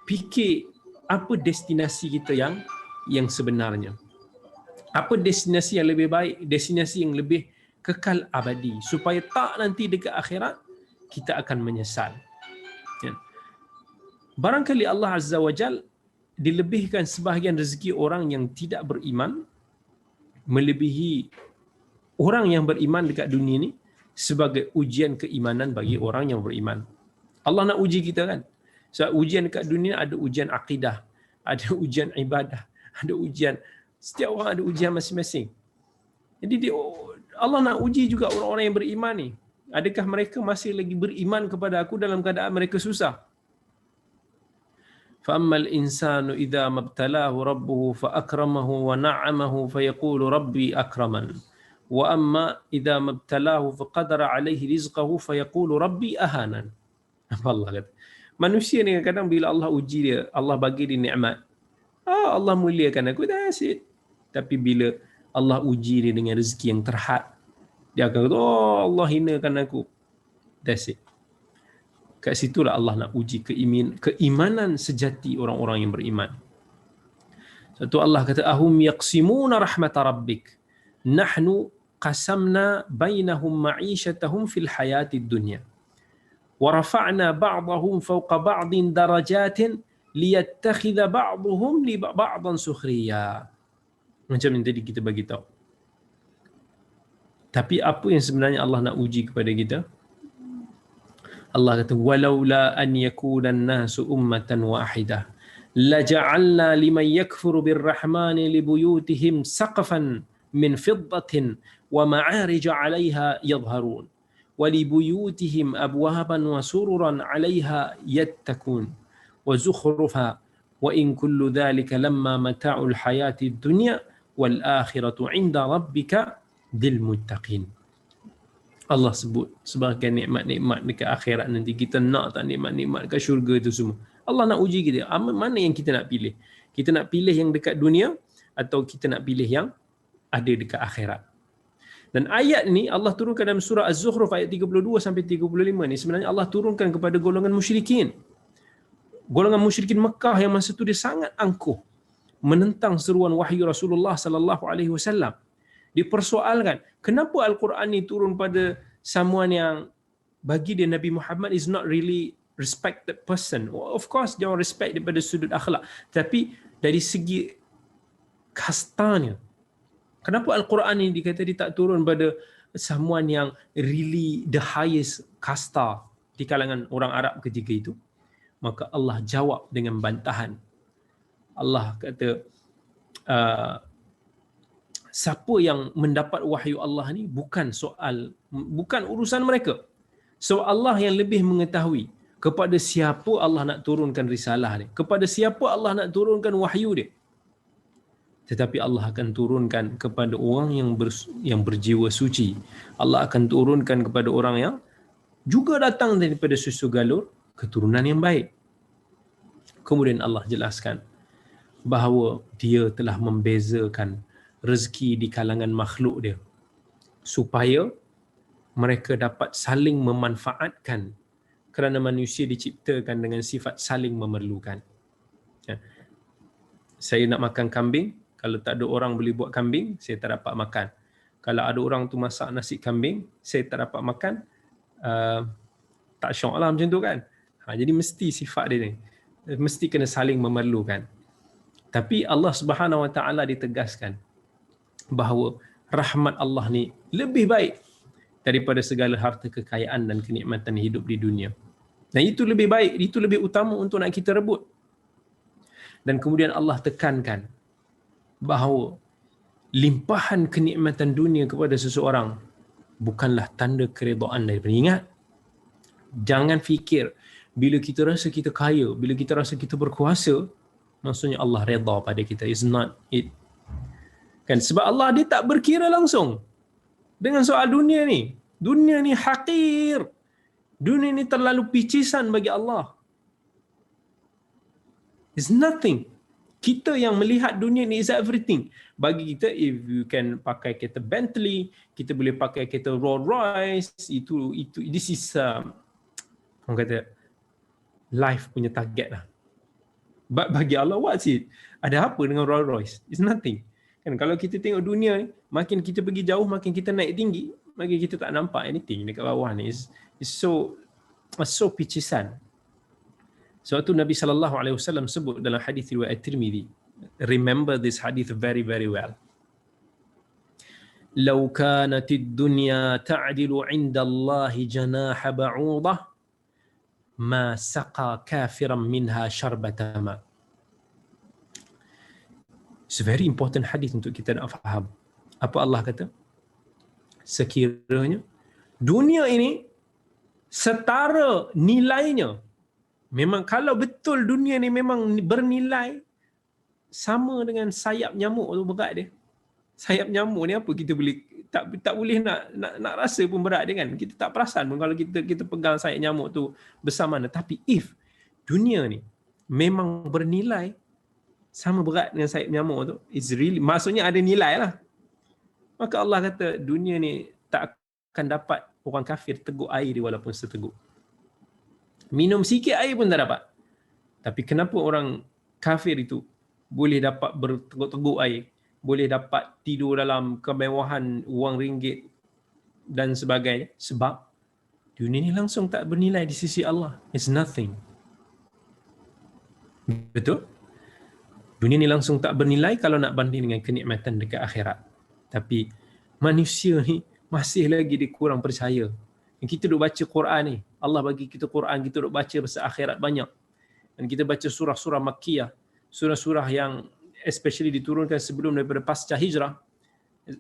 fikir apa destinasi kita yang sebenarnya. Apa destinasi yang lebih baik, destinasi yang lebih kekal abadi, supaya tak nanti dekat akhirat kita akan menyesal. Ya. Barangkali Allah Azza wa Jal dilebihkan sebahagian rezeki orang yang tidak beriman melebihi orang yang beriman dekat dunia ni sebagai ujian keimanan bagi orang yang beriman. Allah nak uji kita kan. Sebab ujian dekat dunia ada ujian akidah, ada ujian ibadah, ada ujian, setiap orang ada ujian masing-masing. Jadi Allah nak uji juga orang-orang yang beriman ni. Adakah mereka masih lagi beriman kepada aku dalam keadaan mereka susah? فَأَمَّا الْإِنسَانُ إِذَا مَبْتَلَاهُ رَبُّهُ فَأَكْرَمَهُ وَنَعَّمَهُ فَيَقُولُ رَبِّي أَكْرَمَنِ وَأَمَّا إِذَا مَبْتَلَاهُ فَقَدَرَ عَلَيْهِ رِزْقَهُ فَيَقُولُ رَبِّي أَهَانَنِ. Apa Allah kata? Manusia ni kadang-kadang bila Allah uji dia, Allah bagi dia nikmat, Allah muliakan aku, that's it. Tapi bila Allah uji dia dengan rezeki yang terhad, dia akan kata, oh Allah hinakan aku, that's it. Kat situlah Allah nak uji keimanan sejati orang-orang yang beriman. Satu Allah kata, ahum yaqsimuna rahmata rabbik nahnu qasamna bainahum ma'isyatahum fil hayatid dunya wa rafa'na ba'dahum fawqa ba'din darajatin liyattakhidha ba'dhum li ba'dan sukhriya. Macam yang tadi kita bagi tahu. Tapi apa yang sebenarnya Allah nak uji kepada kita? Allah kata walaula an yakuna an-nasu ummatan wahidah laja'alna liman yakfuru birrahmani libuyutihim saqafan min fiddatin wa ma'arij 'alayha yadhharun wa libuyutihim abwaban wa sururan 'alayha yattakun wa zukhrufa wa in kullu dhalika lamma mata'ul hayatid dunya wal akhiratu 'inda rabbika lil muttaqin. Allah sebut sebagai nikmat-nikmat dekat akhirat nanti. Kita nak tak nikmat-nikmat dekat syurga itu semua? Allah nak uji kita. Mana yang kita nak pilih? Kita nak pilih yang dekat dunia atau kita nak pilih yang ada dekat akhirat? Dan ayat ni Allah turunkan dalam surah Az-Zukhruf ayat 32 sampai 35 ni sebenarnya Allah turunkan kepada golongan musyrikin. Golongan musyrikin Mekah yang masa tu dia sangat angkuh menentang seruan wahyu Rasulullah sallallahu alaihi wasallam. Dipersoalkan, kenapa Al-Quran ni turun pada someone yang bagi dia Nabi Muhammad is not really respected person. Well, of course dia orang respect daripada sudut akhlak, tapi dari segi kastanya, kenapa Al-Quran ni dikata dia tak turun pada someone yang really the highest kasta di kalangan orang Arab ketika itu? Maka Allah jawab dengan bantahan. Allah kata, siapa yang mendapat wahyu Allah ni bukan urusan mereka. So Allah yang lebih mengetahui kepada siapa Allah nak turunkan risalah dia, kepada siapa Allah nak turunkan wahyu dia. Tetapi Allah akan turunkan kepada orang yang berjiwa suci. Allah akan turunkan kepada orang yang juga datang daripada susu galur keturunan yang baik. Kemudian Allah jelaskan bahawa dia telah membezakan rezeki di kalangan makhluk dia supaya mereka dapat saling memanfaatkan, kerana manusia diciptakan dengan sifat saling memerlukan. Saya nak makan kambing, kalau tak ada orang boleh buat kambing, saya tak dapat makan. Kalau ada orang tu masak nasi kambing, saya tak dapat makan, tak syok lah macam tu kan. Jadi mesti sifat dia ni, mesti kena saling memerlukan. Tapi Allah Subhanahu Wa Taala ditegaskan bahawa rahmat Allah ni lebih baik daripada segala harta kekayaan dan kenikmatan hidup di dunia. Dan itu lebih baik, itu lebih utama untuk nak kita rebut. Dan kemudian Allah tekankan bahawa limpahan kenikmatan dunia kepada seseorang bukanlah tanda keredaan daripada. Ingat, jangan fikir bila kita rasa kita kaya, bila kita rasa kita berkuasa, maksudnya Allah redha pada kita. It's not it. Kan, sebab Allah dia tak berkira langsung dengan soal dunia ni. Dunia ni hakir. Dunia ni terlalu picisan bagi Allah. It's nothing. Kita yang melihat dunia ni is everything. Bagi kita, if you can pakai kereta Bentley, kita boleh pakai kereta Rolls Royce, itu this is orang kata life punya target lah. But bagi Allah, what's it? Ada apa dengan Rolls Royce? It's nothing. Kan, kalau kita tengok dunia ni, makin kita pergi jauh, makin kita naik tinggi, makin kita tak nampak anything dekat bawah ni. It's so picisan. Sebab tu Nabi sallallahu alaihi wasallam sebut dalam hadis riwayat Tirmizi. Remember this hadith very very well. Law kanatid dunya ta'dilu 'inda Allah janaha ba'udah ma saqa kafiran minha syarbata ma. It's a very important hadith untuk kita nak faham. Apa Allah kata? Sekiranya dunia ini setara nilainya, memang kalau betul dunia ni memang bernilai sama dengan sayap nyamuk tu berat dia. Sayap nyamuk ni apa kita boleh tak boleh nak rasa pun berat dia kan. Kita tak perasan pun kalau kita pegang sayap nyamuk tu besar mana. Tapi if dunia ni memang bernilai sama berat dengan sayap nyamuk tu, it's really, maksudnya ada nilai lah. Maka Allah kata dunia ni tak akan dapat orang kafir teguk air dia walaupun seteguk. Minum sikit air pun tak dapat. Tapi kenapa orang kafir itu boleh dapat berteguk-teguk air, boleh dapat tidur dalam kemewahan wang ringgit dan sebagainya? Sebab dunia ni langsung tak bernilai di sisi Allah. It's nothing. Betul? Dunia ni langsung tak bernilai kalau nak banding dengan kenikmatan dekat akhirat. Tapi manusia ni masih lagi dia kurang percaya. Yang kita duk baca Quran ni, Allah bagi kita Quran, kita duk baca pasal akhirat banyak. Dan kita baca surah-surah Makkiyah, surah-surah yang especially diturunkan sebelum daripada pasca hijrah,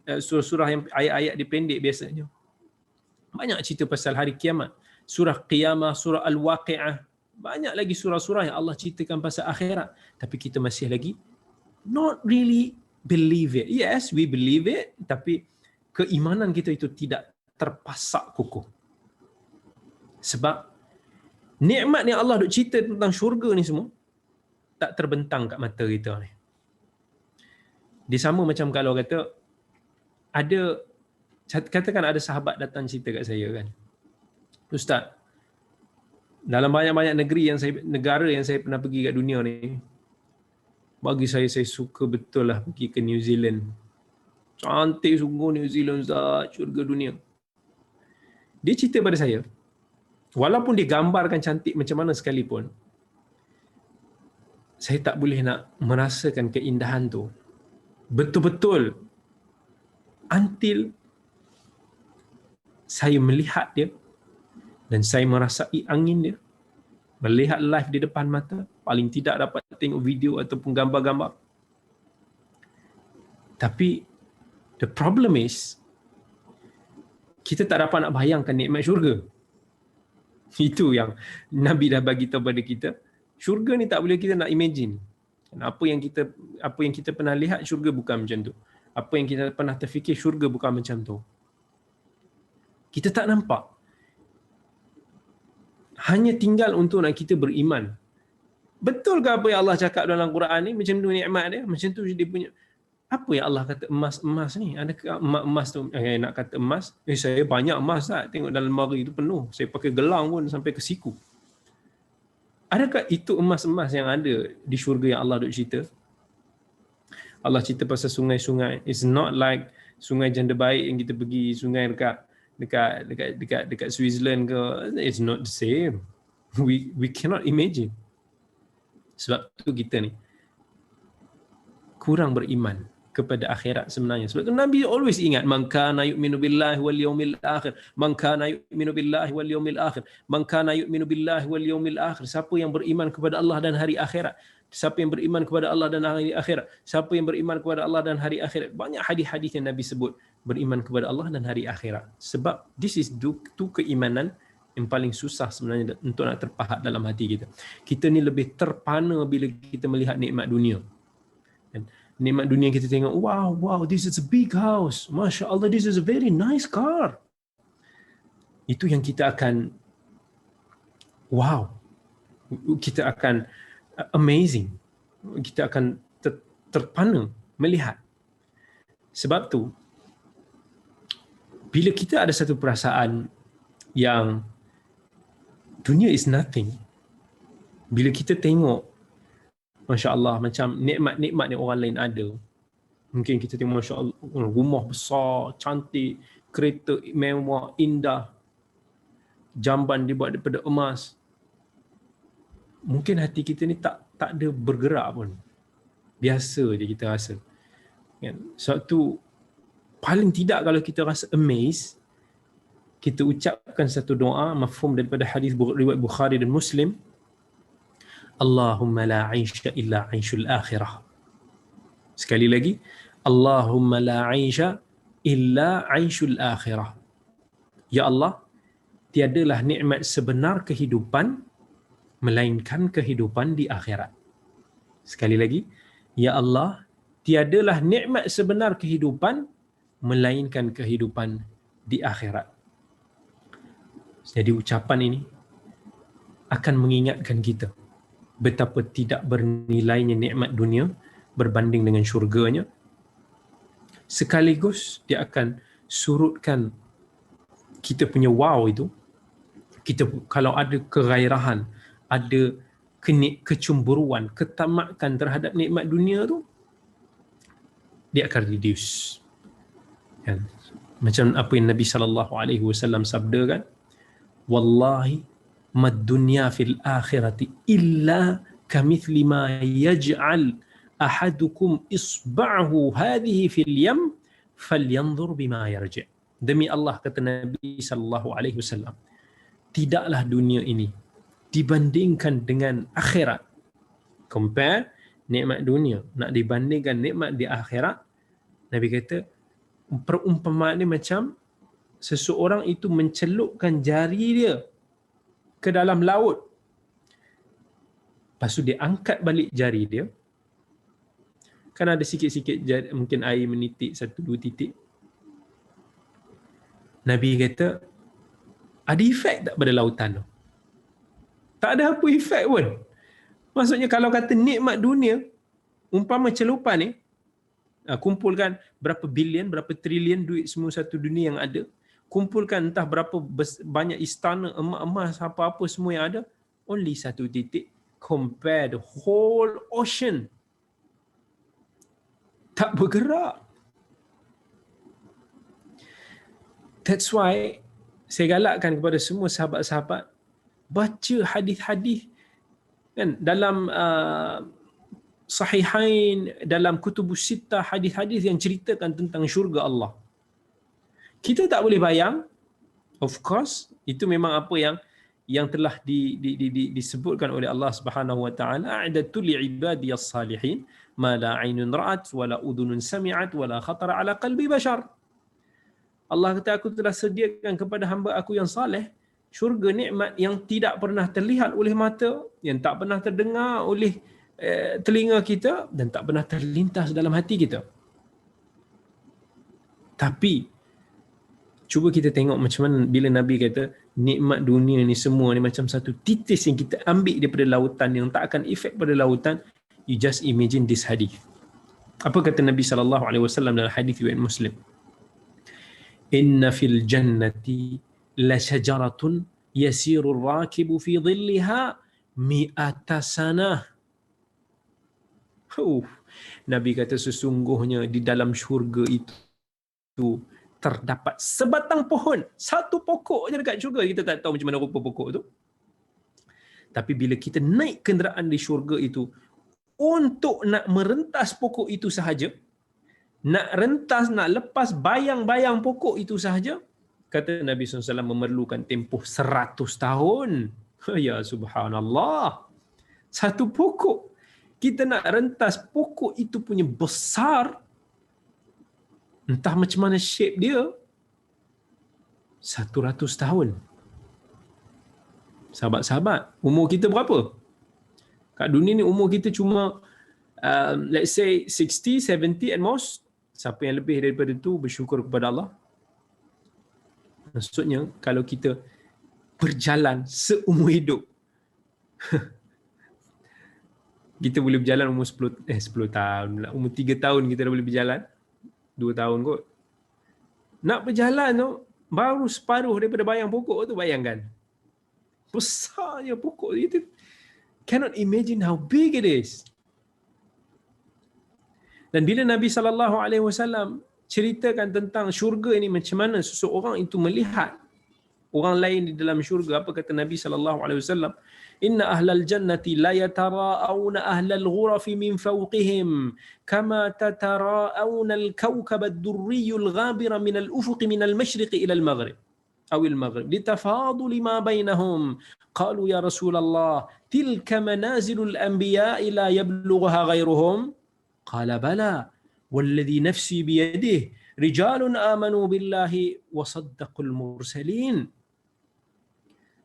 surah-surah yang ayat-ayat dia pendek biasanya. Banyak cerita pasal hari kiamat. Surah Qiyamah, surah Al-Waqi'ah, banyak lagi surah-surah yang Allah ceritakan pasal akhirat. Tapi kita masih lagi not really believe it. Yes, we believe it, tapi keimanan kita itu tidak terpasak kukuh. Sebab nikmat yang Allah duk cerita tentang syurga ni semua tak terbentang kat mata kita ni. Dia sama macam kalau kata ada, katakan ada sahabat datang cerita kat saya kan, Ustaz, dalam banyak-banyak negara yang saya pernah pergi kat dunia ni, bagi saya suka betul lah pergi ke New Zealand. Cantik sungguh New Zealand, Ustaz, syurga dunia. Dia cerita pada saya, walaupun dia gambarkan cantik macam mana sekalipun, saya tak boleh nak merasakan keindahan tu betul-betul until saya melihat dia dan saya merasai angin dia, melihat live di depan mata, paling tidak dapat tengok video ataupun gambar-gambar. Tapi the problem is, kita tak dapat nak bayangkan nikmat syurga. Itu yang Nabi dah bagi tahu pada kita. Syurga ni tak boleh kita nak imagine. Apa yang kita pernah lihat, syurga bukan macam tu. Apa yang kita pernah terfikir, syurga bukan macam tu. Kita tak nampak. Hanya tinggal untuk nak kita beriman. Betul ke apa yang Allah cakap dalam Quran ni? Macam tu nikmat dia, macam tu dia punya. Apa yang Allah kata emas ni? Adakah emas tu, nak kata emas, saya banyak emas tak? Tengok dalam lemari tu penuh. Saya pakai gelang pun sampai ke siku. Adakah itu emas-emas yang ada di syurga yang Allah duk cerita? Allah cerita pasal sungai-sungai. It's not like sungai Janda Baik yang kita pergi, sungai dekat Switzerland ke. It's not the same. We cannot imagine. Sebab tu kita ni kurang beriman kepada akhirat sebenarnya. Sebab tu Nabi always ingat, man kana yu'minu billahi wal yawmil akhir, man kana yu'minu billahi wal yawmil akhir, man kana yu'minu billahi wal yawmil akhir. Siapa yang beriman kepada Allah dan hari akhirat, siapa yang beriman kepada Allah dan hari akhirat, siapa yang beriman kepada Allah dan hari akhirat. Banyak hadis-hadis yang Nabi sebut beriman kepada Allah dan hari akhirat. Sebab this is tu keimanan yang paling susah sebenarnya untuk nak terpahat dalam hati kita. Kita ni lebih terpana bila kita melihat nikmat dunia. Dan nikmat dunia kita tengok, wow, this is a big house. Masya Allah, this is a very nice car. Itu yang kita akan, wow, kita akan amazing. Kita akan terpana melihat. Sebab tu, bila kita ada satu perasaan yang dunia is nothing, bila kita tengok, Masya Allah, macam nikmat-nikmat yang orang lain ada. Mungkin kita tengok, Masya Allah, rumah besar, cantik, kereta mewah, indah, jamban dibuat daripada emas. Mungkin hati kita ni tak ada bergerak pun. Biasa je kita rasa. Sebab tu, paling tidak kalau kita rasa amazed, kita ucapkan satu doa, mafhum daripada hadis riwayat Bukhari dan Muslim, Allahumma la 'aisha illa 'aishul akhirah. Sekali lagi, Allahumma la 'aisha illa 'aishul akhirah. Ya Allah, tiadalah nikmat sebenar kehidupan melainkan kehidupan di akhirat. Sekali lagi, ya Allah, tiadalah nikmat sebenar kehidupan melainkan kehidupan di akhirat. Jadi ucapan ini akan mengingatkan kita betapa tidak bernilainya nikmat dunia berbanding dengan syurganya. Sekaligus dia akan surutkan kita punya wow itu. Kita kalau ada kegairahan, ada kecemburuan, ketamakan terhadap nikmat dunia tu, dia akan reduce. Kan? Macam apa yang Nabi SAW sabdakan, wallahi mad dunya fil akhirati illa kamithli ma yaj'al ahadukum isba'ahu hadhihi fil yam falyanzur bima yarji'. Demi Allah, kata Nabi sallallahu alaihi wasallam, tidaklah dunia ini dibandingkan dengan akhirat. Compare nikmat dunia nak dibandingkan nikmat di akhirat, Nabi kata perumpamaan ni macam seseorang itu mencelupkan jari dia ke dalam laut. Lepas tu dia angkat balik jari dia. Kan ada sikit-sikit jari, mungkin air menitik 1-2 titik. Nabi kata, ada efek tak pada lautan tu? Tak ada apa efek pun. Maksudnya kalau kata nikmat dunia, umpama celupan ni, kumpulkan berapa bilion, berapa trilion duit semua satu dunia yang ada, kumpulkan entah berapa banyak istana, emas-emas, apa-apa semua yang ada, only 1 titik compare the whole ocean. Tak bergerak. That's why saya galakkan kepada semua sahabat-sahabat baca hadis-hadis kan dalam sahihain, dalam kutubus sittah, hadis-hadis yang ceritakan tentang syurga Allah. Kita tak boleh bayang, of course, itu memang apa yang telah disebutkan oleh Allah Subhanahu wa taala, a'dadtu li'ibadiyas salihin ma la 'ainun ra'at wa la udhunun sami'at wa la khatara 'ala qalbi bashar. Allah kata, aku telah sediakan kepada hamba aku yang saleh syurga nikmat yang tidak pernah terlihat oleh mata, yang tak pernah terdengar oleh telinga kita, dan tak pernah terlintas dalam hati kita. Tapi cuba kita tengok macam mana bila Nabi kata nikmat dunia ni semua ni macam satu titis yang kita ambil daripada lautan yang tak akan efek pada lautan. You just imagine this hadis. Apa kata Nabi sallallahu alaihi wasallam dalam hadis riwayat Muslim? Inna fil jannati la shajaratun yasiru ar-rakibu fi dhillaha mi'ata sanah. Nabi kata sesungguhnya di dalam syurga itu terdapat sebatang pohon, satu pokok je dekat syurga. Kita tak tahu macam mana rupa pokok tu. Tapi bila kita naik kenderaan di syurga itu untuk nak merentas pokok itu sahaja, nak rentas, nak lepas bayang-bayang pokok itu sahaja, kata Nabi SAW memerlukan tempoh 100 tahun. Ya subhanallah. Satu pokok. Kita nak rentas pokok itu punya besar, entah macam mana shape dia, 100 tahun. Sahabat-sahabat, umur kita berapa? Kat dunia ni umur kita cuma let's say 60, 70 at most. Siapa yang lebih daripada itu bersyukur kepada Allah. Maksudnya kalau kita berjalan seumur hidup, kita boleh berjalan umur 10 tahun, umur 3 tahun kita dah boleh berjalan, 2 tahun kot. Nak berjalan tu baru separuh daripada bayang pokok tu, bayangkan. Besarnya pokok itu. Cannot imagine how big it is. Dan bila Nabi SAW ceritakan tentang syurga ini, macam mana seseorang itu melihat orang lain di dalam syurga, apa kata Nabi SAW? Inna ahlal jannati la yatara'awna ahlal ghurafi min fawqihim kama tatara'awna al-kawkab ad-durriyu al-ghabira min al-ufuq min al-mashriq ila al-maghrib aw al-maghrib litafaduli ma bainahum. Qalu ya Rasulullah, tilka manazilul anbiya'i la yablughuha ghayruhum. Qala bala walladhi nafsi biyadihi rijalun amanu billahi wa saddaqul mursalin.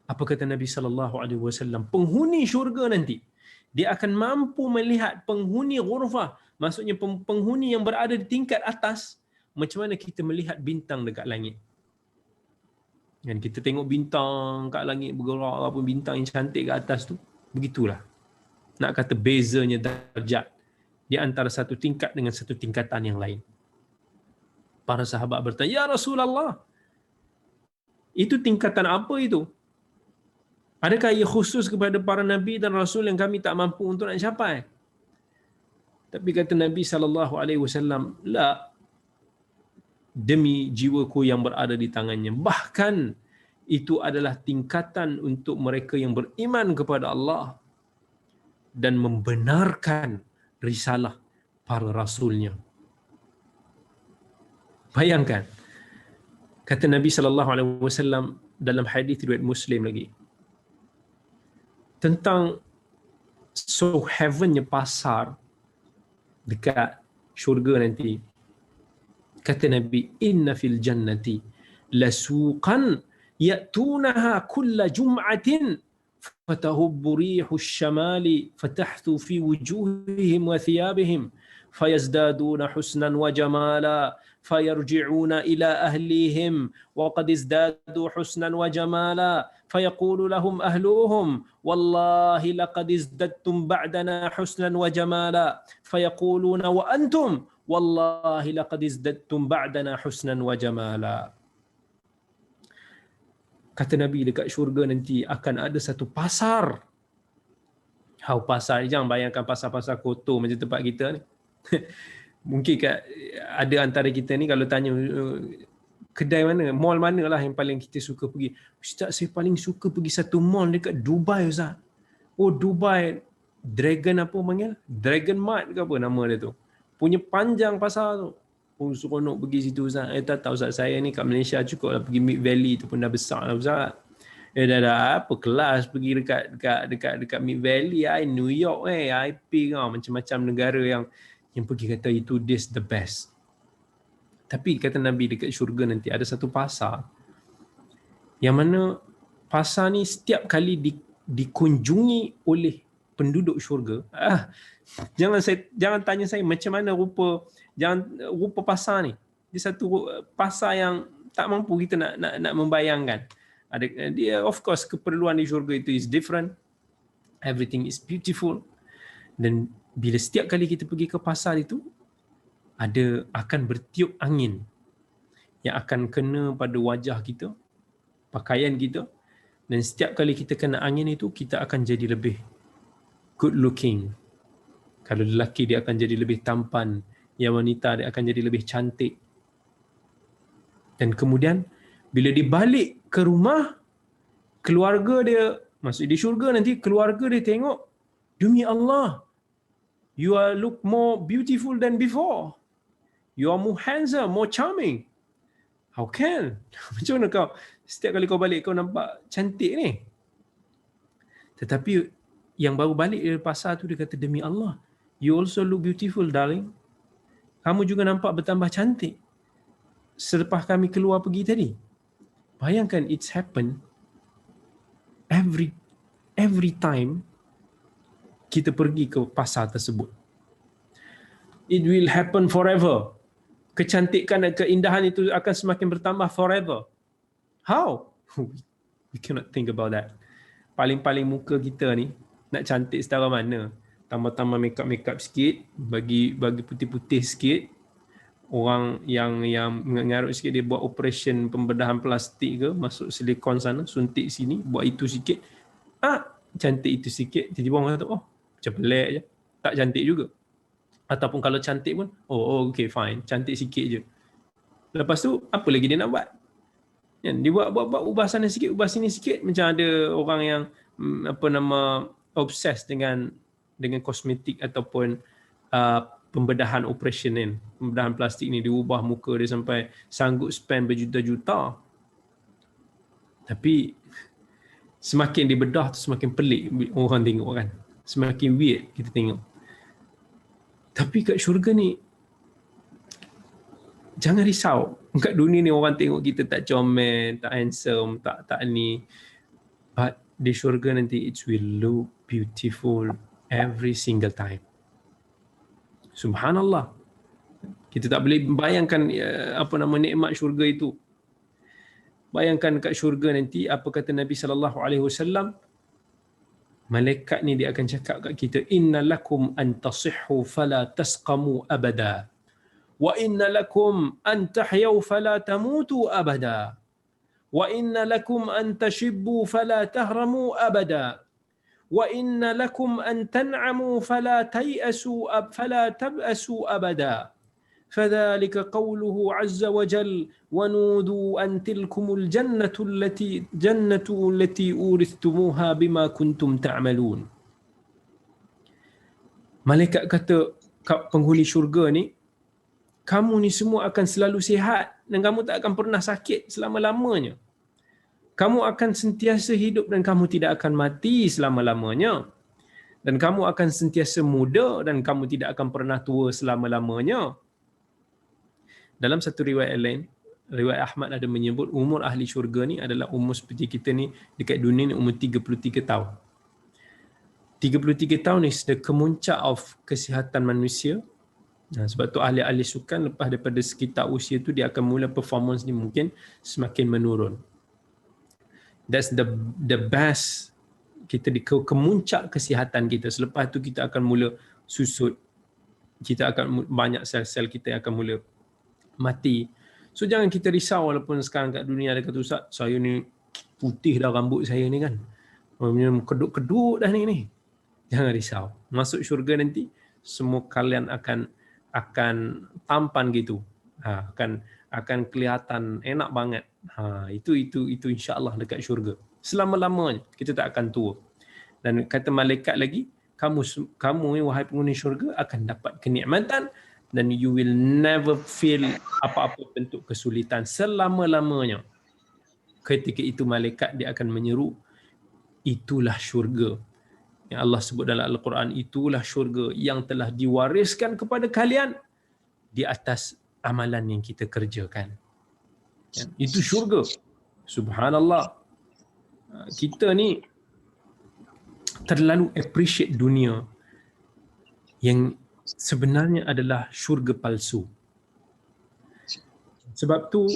Apa kata Nabi sallallahu alaihi wasallam? Penghuni syurga nanti dia akan mampu melihat penghuni ghurfah, maksudnya penghuni yang berada di tingkat atas, macam mana kita melihat bintang dekat langit. Dan kita tengok bintang kat langit bergerak, apa bintang yang cantik kat atas tu, begitulah. Nak kata bezanya darjat di antara satu tingkat dengan satu tingkatan yang lain. Para sahabat bertanya, "Ya Rasulullah, itu tingkatan apa itu? Adakah ia khusus kepada para nabi dan rasul yang kami tak mampu untuk nak capai?" Tapi kata Nabi SAW, "La, demi jiwaku yang berada di tangannya. Bahkan itu adalah tingkatan untuk mereka yang beriman kepada Allah dan membenarkan risalah para rasulnya." Bayangkan, Kata Nabi SAW dalam hadis riwayat Muslim lagi, tentang heavennya pasar dekat syurga nanti. Kata Nabi, inna fil jannati lasuqan ya'tunaha kulla jum'atin fatahubbu rihu syamali fatahtu fi wujuhihim wa thiyabihim fayazdaduna husnan wa jamala fayarji'una ila ahlihim wa qad izdadu husnan wa jamala fayaqulu lahum ahluhum wallahi laqad izdadtum ba'dana husnan wa jamala fayaquluna wa antum wallahi laqad izdadtum ba'dana husnan wa jamala. Kata Nabi, dekat syurga nanti akan ada satu pasar. Pasar, jangan bayangkan pasar-pasar kotor macam tempat kita ni. Mungkin ada antara kita ni kalau tanya kedai mana, mall mana lah yang paling kita suka pergi. Ustaz, saya paling suka pergi satu mall dekat Dubai, Ustaz. Oh, Dubai, Dragon apa panggil? Dragon Mart ke apa nama dia tu. Punya panjang pasar tu. Oh, seronok pergi situ, Ustaz. Tak tahu, Ustaz, saya ni kat Malaysia cukup lah pergi Mid Valley tu pun dah besar lah, Ustaz. Dah apa kelas pergi dekat Mid Valley, New York, IP kau, macam-macam negara yang pergi kata itu this the best. Tapi kata Nabi, dekat syurga nanti ada satu pasar yang mana pasar ni setiap kali dikunjungi oleh penduduk syurga. Jangan tanya saya macam mana rupa pasar ni. Dia satu pasar yang tak mampu kita nak membayangkan. Dia of course keperluan di syurga itu is different. Everything is beautiful. Dan bila setiap kali kita pergi ke pasar itu, akan bertiup angin yang akan kena pada wajah kita, pakaian kita, dan setiap kali kita kena angin itu, kita akan jadi lebih good looking. Kalau lelaki, dia akan jadi lebih tampan. Yang wanita, dia akan jadi lebih cantik. Dan kemudian bila dia balik ke rumah, keluarga dia, maksud di syurga nanti, keluarga dia tengok, demi Allah, you are look more beautiful than before. You are more handsome, more charming. How can? Macam mana kau setiap kali kau balik kau nampak cantik ni? Tetapi yang baru balik dari pasar tu, dia kata, demi Allah, you also look beautiful, darling. Kamu juga nampak bertambah cantik selepas kami keluar pergi tadi. Bayangkan, it's happened every time kita pergi ke pasar tersebut. It will happen forever. Kecantikan dan keindahan itu akan semakin bertambah forever. How? We cannot think about that. Paling-paling muka kita ni nak cantik setara mana? Tambah-tambah makeup sikit, bagi putih-putih sikit. Orang yang mengarut sikit, dia buat operation pembedahan plastik ke, masuk silikon sana, suntik sini, buat itu sikit. Cantik itu sikit. Tiba-tiba orang kata, oh, macam pelik je. Tak cantik juga. Ataupun kalau cantik pun, okay fine, cantik sikit je. Lepas tu, apa lagi dia nak buat? Dia buat ubah sana sikit, ubah sini sikit. Macam ada orang yang obses dengan kosmetik ataupun pembedahan operation ni, pembedahan plastik ni. Dia ubah muka dia sampai sanggup spend berjuta-juta. Tapi semakin dibedah tu semakin pelik orang tengok kan. Semakin weird kita tengok. Tapi kat syurga ni, jangan risau. Kat dunia ni orang tengok kita tak comel, tak handsome, tak ni. But di syurga nanti, it will look beautiful every single time. Subhanallah. Kita tak boleh bayangkan nikmat syurga itu. Bayangkan kat syurga nanti, apa kata Nabi SAW, malaikat ni dia akan cakap kat kita, inna lakum an tasihhu fala tasqamu abada wa inna lakum an tahyau fala tamutu abada wa inna lakum an tashibbu fala tahramu abada wa inna lakum an tan'amu fala tab'asu abada. فذلك قوله عز وجل ونودوا أن تلكم الجنة التي أورثتموها بما كنتم تعملون. Malaikat kata kat penghuni syurga ni, Kamu ni semua akan selalu sihat dan kamu tak akan pernah sakit selama-lamanya. Kamu akan sentiasa hidup dan kamu tidak akan mati selama-lamanya. Dan kamu akan sentiasa muda dan kamu tidak akan pernah tua selama-lamanya. Dalam satu riwayat lain, riwayat Ahmad ada menyebut umur ahli syurga ni adalah umur seperti kita ni dekat dunia ni umur 33 tahun. 33 tahun is the kemuncak of kesihatan manusia. Sebab tu ahli-ahli sukan lepas daripada sekitar usia tu dia akan mula performance ni mungkin semakin menurun. That's the best, kita di kemuncak kesihatan kita. Selepas tu kita akan mula susut, kita akan banyak sel-sel kita akan mula mati. So jangan kita risau walaupun sekarang kat dunia ada kata Ustaz, saya ni putih dah rambut saya ni kan, kedut-kedut dah ni. Jangan risau. Masuk syurga nanti semua kalian akan tampan gitu. Akan kelihatan enak banget. Itu insya-Allah dekat syurga. Selama-lamanya kita tak akan tua. Dan kata malaikat lagi, kamu wahai penghuni syurga akan dapat kenikmatan dan you will never feel apa-apa bentuk kesulitan selama-lamanya. Ketika itu malaikat dia akan menyeru, itulah syurga. Yang Allah sebut dalam Al-Quran, itulah syurga yang telah diwariskan kepada kalian di atas amalan yang kita kerjakan. Itu syurga. Subhanallah. Kita ni terlalu appreciate dunia yang sebenarnya adalah syurga palsu. Sebab tu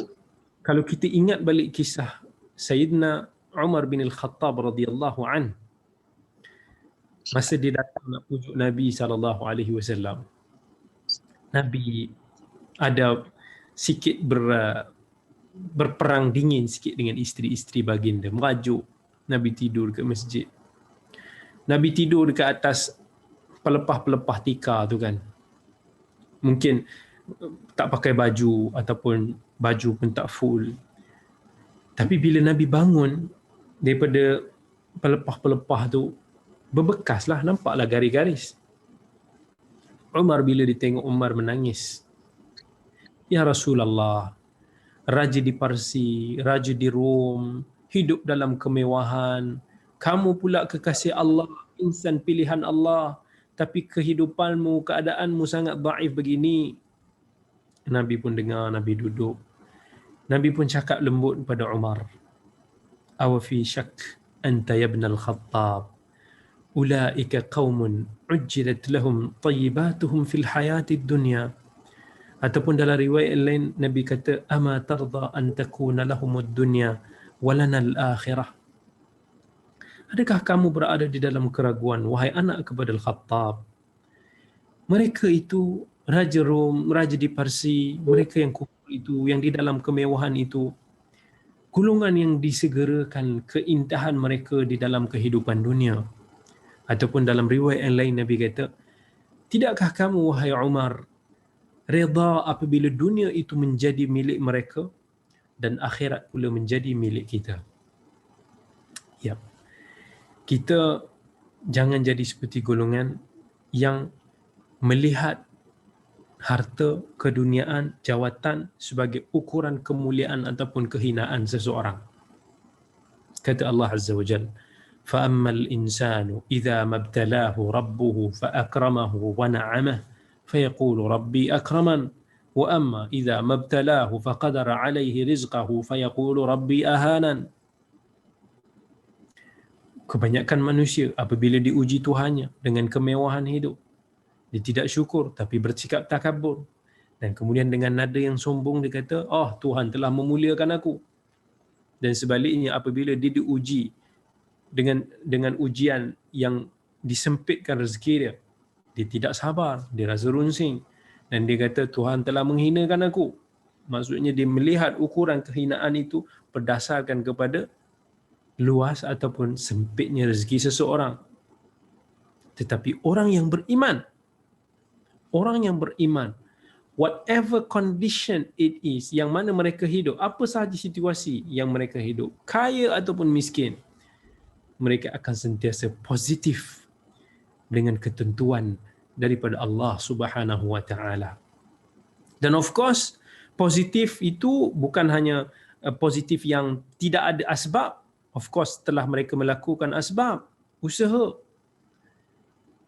kalau kita ingat balik kisah Sayyidina Umar bin Al-Khattab radhiyallahu an, masa dia datang nak pujuk Nabi SAW, Nabi ada sikit berperang dingin sikit dengan isteri-isteri baginda, merajuk. Nabi tidur ke masjid. Nabi tidur dekat atas pelepah-pelepah tikar tu kan. Mungkin tak pakai baju ataupun baju pun tak full. Tapi bila Nabi bangun daripada pelepah-pelepah tu, berbekaslah, nampaklah garis-garis. Umar bila ditengok Umar menangis. Ya Rasulullah, raja di Parsi, raja di Rom, hidup dalam kemewahan. Kamu pula kekasih Allah, insan pilihan Allah, tapi kehidupanmu, keadaanmu sangat dhaif begini. Nabi pun dengar, Nabi duduk. Nabi pun cakap lembut kepada Umar. Awa fi syak anta ya ibn al-Khattab. Ulaika qaumun ujjilat lahum tayyibatuhum fil hayatid dunya. Ataupun dalam riwayat lain Nabi kata, ama tarda an takuna lahumud dunya walana al-akhirah. Adakah kamu berada di dalam keraguan, wahai anak kepada Al-Khattab? Mereka itu Raja Rom, Raja di Parsi, mereka yang kufur itu, yang di dalam kemewahan itu, golongan yang disegerakan keindahan mereka di dalam kehidupan dunia. Ataupun dalam riwayat yang lain Nabi kata, tidakkah kamu wahai Umar redha apabila dunia itu menjadi milik mereka dan akhirat pula menjadi milik kita? Ya. Kita jangan jadi seperti golongan yang melihat harta, keduniaan, jawatan sebagai ukuran kemuliaan ataupun kehinaan seseorang. Kata Allah Azza wa Jalla, فَأَمَّا الْإِنسَانُ إِذَا مَبْتَلَاهُ رَبُّهُ فَأَكْرَمَهُ وَنَعَمَهُ فَيَقُولُ رَبِّي أَكْرَمَنِ وَأَمَّا إِذَا مَبْتَلَاهُ فَقَدَرَ عَلَيْهِ رِزْقَهُ فَيَقُولُ رَبِّي أَهَانَنِ. Kebanyakan manusia apabila diuji Tuhannya dengan kemewahan hidup, dia tidak syukur tapi bersikap takabur. Dan kemudian dengan nada yang sombong dia kata, oh Tuhan telah memuliakan aku. Dan sebaliknya apabila dia diuji dengan ujian yang disempitkan rezeki dia, dia tidak sabar, dia rasa runsing. Dan dia kata Tuhan telah menghinakan aku. Maksudnya dia melihat ukuran kehinaan itu berdasarkan kepada luas ataupun sempitnya rezeki seseorang. Tetapi orang yang beriman, whatever condition it is, yang mana mereka hidup, apa sahaja situasi yang mereka hidup, kaya ataupun miskin, mereka akan sentiasa positif dengan ketentuan daripada Allah Subhanahu wa taala. Dan of course, positif itu bukan hanya positif yang tidak ada asbab. Of course, setelah mereka melakukan asbab, usaha.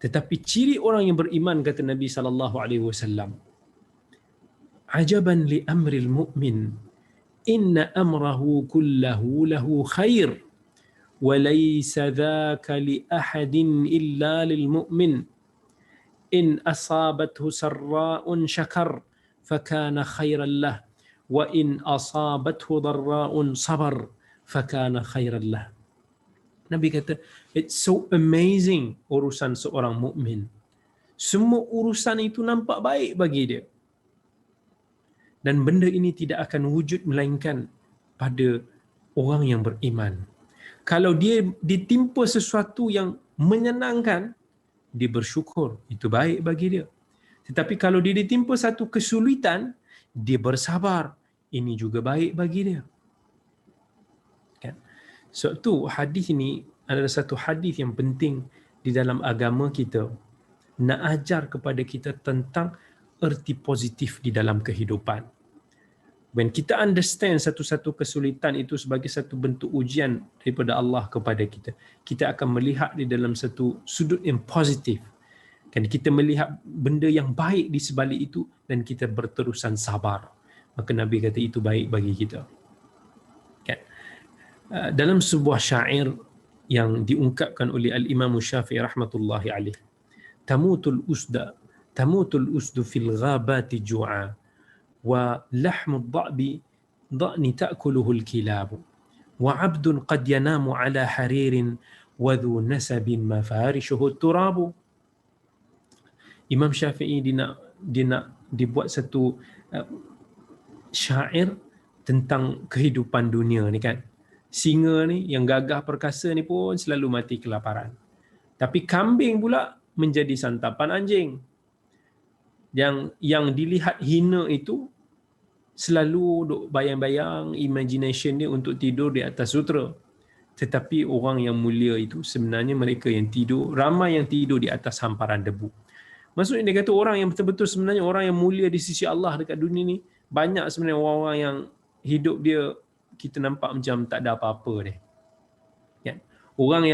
Tetapi ciri orang yang beriman, kata Nabi SAW, ajaban li amril mu'min, inna amrahu kullahu lahu khair, wa laysa dhaka li ahadin illa lil mu'min. In asabathu sarra'un syakar, fakana khairan lah, wa in asabathu dharra'un sabar, fakana khairan lah. Nabi kata, it's so amazing urusan seorang mukmin. Semua urusan itu nampak baik bagi dia. Dan benda ini tidak akan wujud melainkan pada orang yang beriman. Kalau dia ditimpa sesuatu yang menyenangkan, dia bersyukur, itu baik bagi dia. Tetapi kalau dia ditimpa satu kesulitan, dia bersabar, ini juga baik bagi dia. Kan? Sebab tu hadis ini adalah satu hadis yang penting di dalam agama kita, nak ajar kepada kita tentang erti positif di dalam kehidupan. When kita understand satu-satu kesulitan itu sebagai satu bentuk ujian daripada Allah kepada kita, kita akan melihat di dalam satu sudut yang positif. Kan, kita melihat benda yang baik di sebalik itu dan kita berterusan sabar. Maka Nabi kata itu baik bagi kita. Kan? Dalam sebuah syair yang diungkapkan oleh Al-Imam Syafi'i rahmatullahi alaih, tamutul usdu fil ghabati ju'a, wa lahmu dha'ni ta'kuluhu al-kilab, wa 'abdun qad yanamu 'ala haririn, wa dhu nasabin mafarishuhu at-turab. Imam Syafi'i dia nak dibuat satu syair tentang kehidupan dunia ni kan. Singa ni yang gagah perkasa ni pun selalu mati kelaparan. Tapi kambing pula menjadi santapan anjing. Yang dilihat hina itu selalu duk bayang-bayang imagination dia untuk tidur di atas sutera. Tetapi orang yang mulia itu sebenarnya mereka yang tidur, ramai yang tidur di atas hamparan debu. Maksudnya dia kata orang yang betul-betul sebenarnya orang yang mulia di sisi Allah dekat dunia ni, banyak sebenarnya orang-orang yang hidup dia kita nampak macam tak ada apa-apa dia. Kan? Orang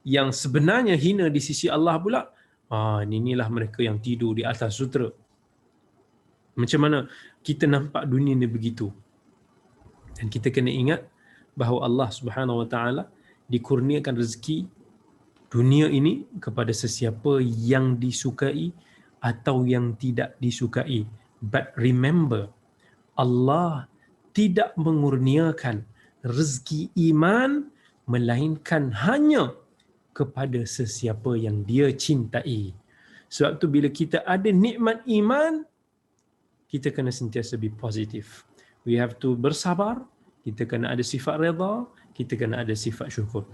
yang sebenarnya hina di sisi Allah pula, inilah mereka yang tidur di atas sutera. Macam mana kita nampak dunia ni begitu. Dan kita kena ingat bahawa Allah Subhanahu Wa Taala dikurniakan rezeki dunia ini kepada sesiapa yang disukai atau yang tidak disukai. But remember, Allah tidak mengurniakan rezeki iman melainkan hanya kepada sesiapa yang dia cintai. Sebab tu bila kita ada nikmat iman, kita kena sentiasa be positif. We have to bersabar, kita kena ada sifat redha, kita kena ada sifat syukur.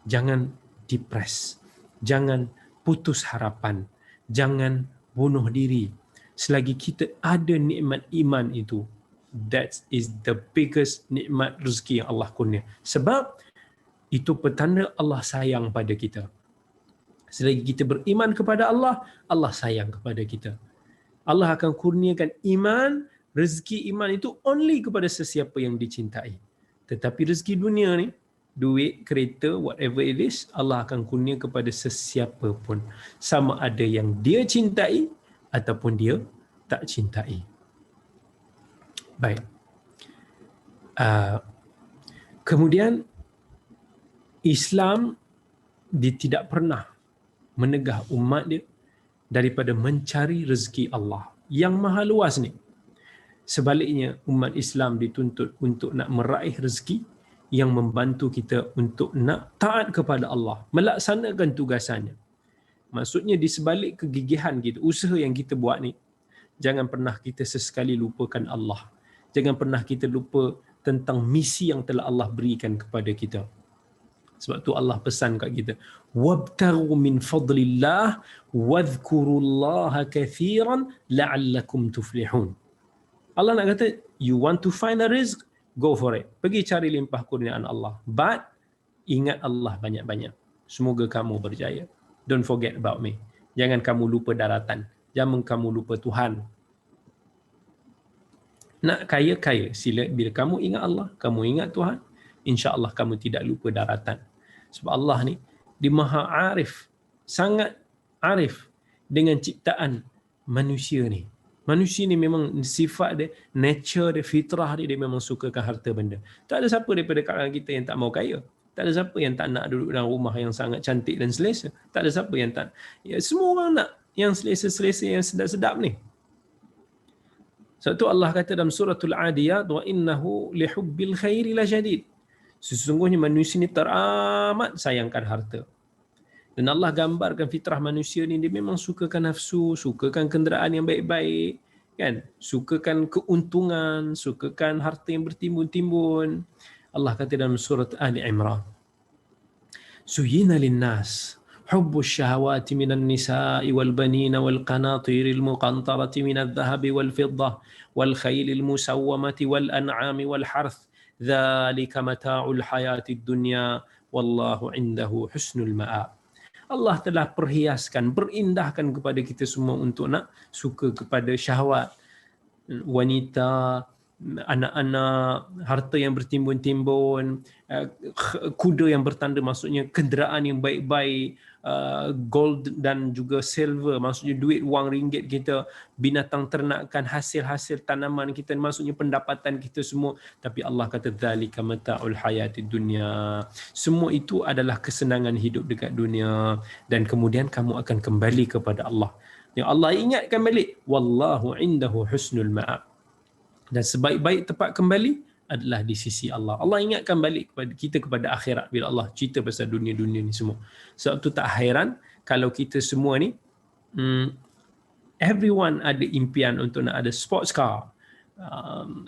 Jangan depress, jangan putus harapan, jangan bunuh diri. Selagi kita ada nikmat iman itu, that is the biggest nikmat rezeki yang Allah kurnia. Sebab itu petanda Allah sayang pada kita. Selagi kita beriman kepada Allah, Allah sayang kepada kita. Allah akan kurniakan iman, rezeki iman itu only kepada sesiapa yang dicintai. Tetapi rezeki dunia ni, duit, kereta, whatever it is, Allah akan kurnia kepada sesiapa pun. Sama ada yang dia cintai ataupun dia tak cintai. Baik. Kemudian Islam dia tidak pernah menegah umat dia daripada mencari rezeki Allah yang maha luas ni. Sebaliknya, umat Islam dituntut untuk nak meraih rezeki yang membantu kita untuk nak taat kepada Allah, melaksanakan tugasannya. Maksudnya di sebalik kegigihan kita, usaha yang kita buat ni, jangan pernah kita sesekali lupakan Allah. Jangan pernah kita lupa tentang misi yang telah Allah berikan kepada kita. Sebab tu Allah pesan kat kita, wabtaghu min fadlillah wadhkurullaha kathiran la'allakum tuflihun. Allah nak kata, you want to find a rizq, go for it. Pergi cari limpah kurniaan Allah. But ingat Allah banyak-banyak. Semoga kamu berjaya. Don't forget about me. Jangan kamu lupa daratan. Jangan kamu lupa Tuhan. Nak kaya, sila bila kamu ingat Allah, kamu ingat Tuhan, insya-Allah kamu tidak lupa daratan. Sebab Allah ni dia Maha Arif, sangat arif dengan ciptaan manusia ni. Manusia ni memang sifat dia, nature dia, fitrah dia, dia memang sukakan harta benda. Tak ada siapa daripada kalangan kita yang tak mau kaya. Tak ada siapa yang tak nak duduk dalam rumah yang sangat cantik dan selesa. Tak ada siapa yang tak. Ya, semua orang nak yang selesa-selesa, yang sedap-sedap ni. Sebab tu Allah kata dalam suratul Adiyat, wa innahu lihubbil khairi lajadid. Sesungguhnya manusia ni teramat sayangkan harta. Dan Allah gambarkan fitrah manusia ni, dia memang sukakan nafsu, sukakan kenderaan yang baik-baik, kan? Sukakan keuntungan, sukakan harta yang bertimbun-timbun. Allah kata dalam surat Ali Imran, Suyina linnas hubbu syahawati minan nisa'i wal banina wal qanatiril muqantarati minadh dhahabi wal fiddah wal khaylil musawwamati wal an'ami wal harth dzalika mata'ul hayatid dunya wallahu indahu husnul ma'ab. Allah telah perhiaskan, berindahkan kepada kita semua untuk nak suka kepada syahwat, wanita, anak-anak, harta yang bertimbun-timbun, kuda yang bertanda, maksudnya kenderaan yang baik-baik, gold dan juga silver, maksudnya duit wang ringgit kita, binatang ternakan, hasil-hasil tanaman kita, maksudnya pendapatan kita semua. Tapi Allah kata dzalika mata'ul hayatid dunya. Semua itu adalah kesenangan hidup dekat dunia, dan kemudian kamu akan kembali kepada Allah. Yang Allah ingatkan balik, wallahu indahu husnul ma'ab. Dan sebaik-baik tempat kembali adalah di sisi Allah. Allah ingatkan balik kepada kita kepada akhirat bila Allah cerita pasal dunia-dunia ni semua. Sebab tu tak hairan kalau kita semua ni everyone ada impian untuk nak ada sports car.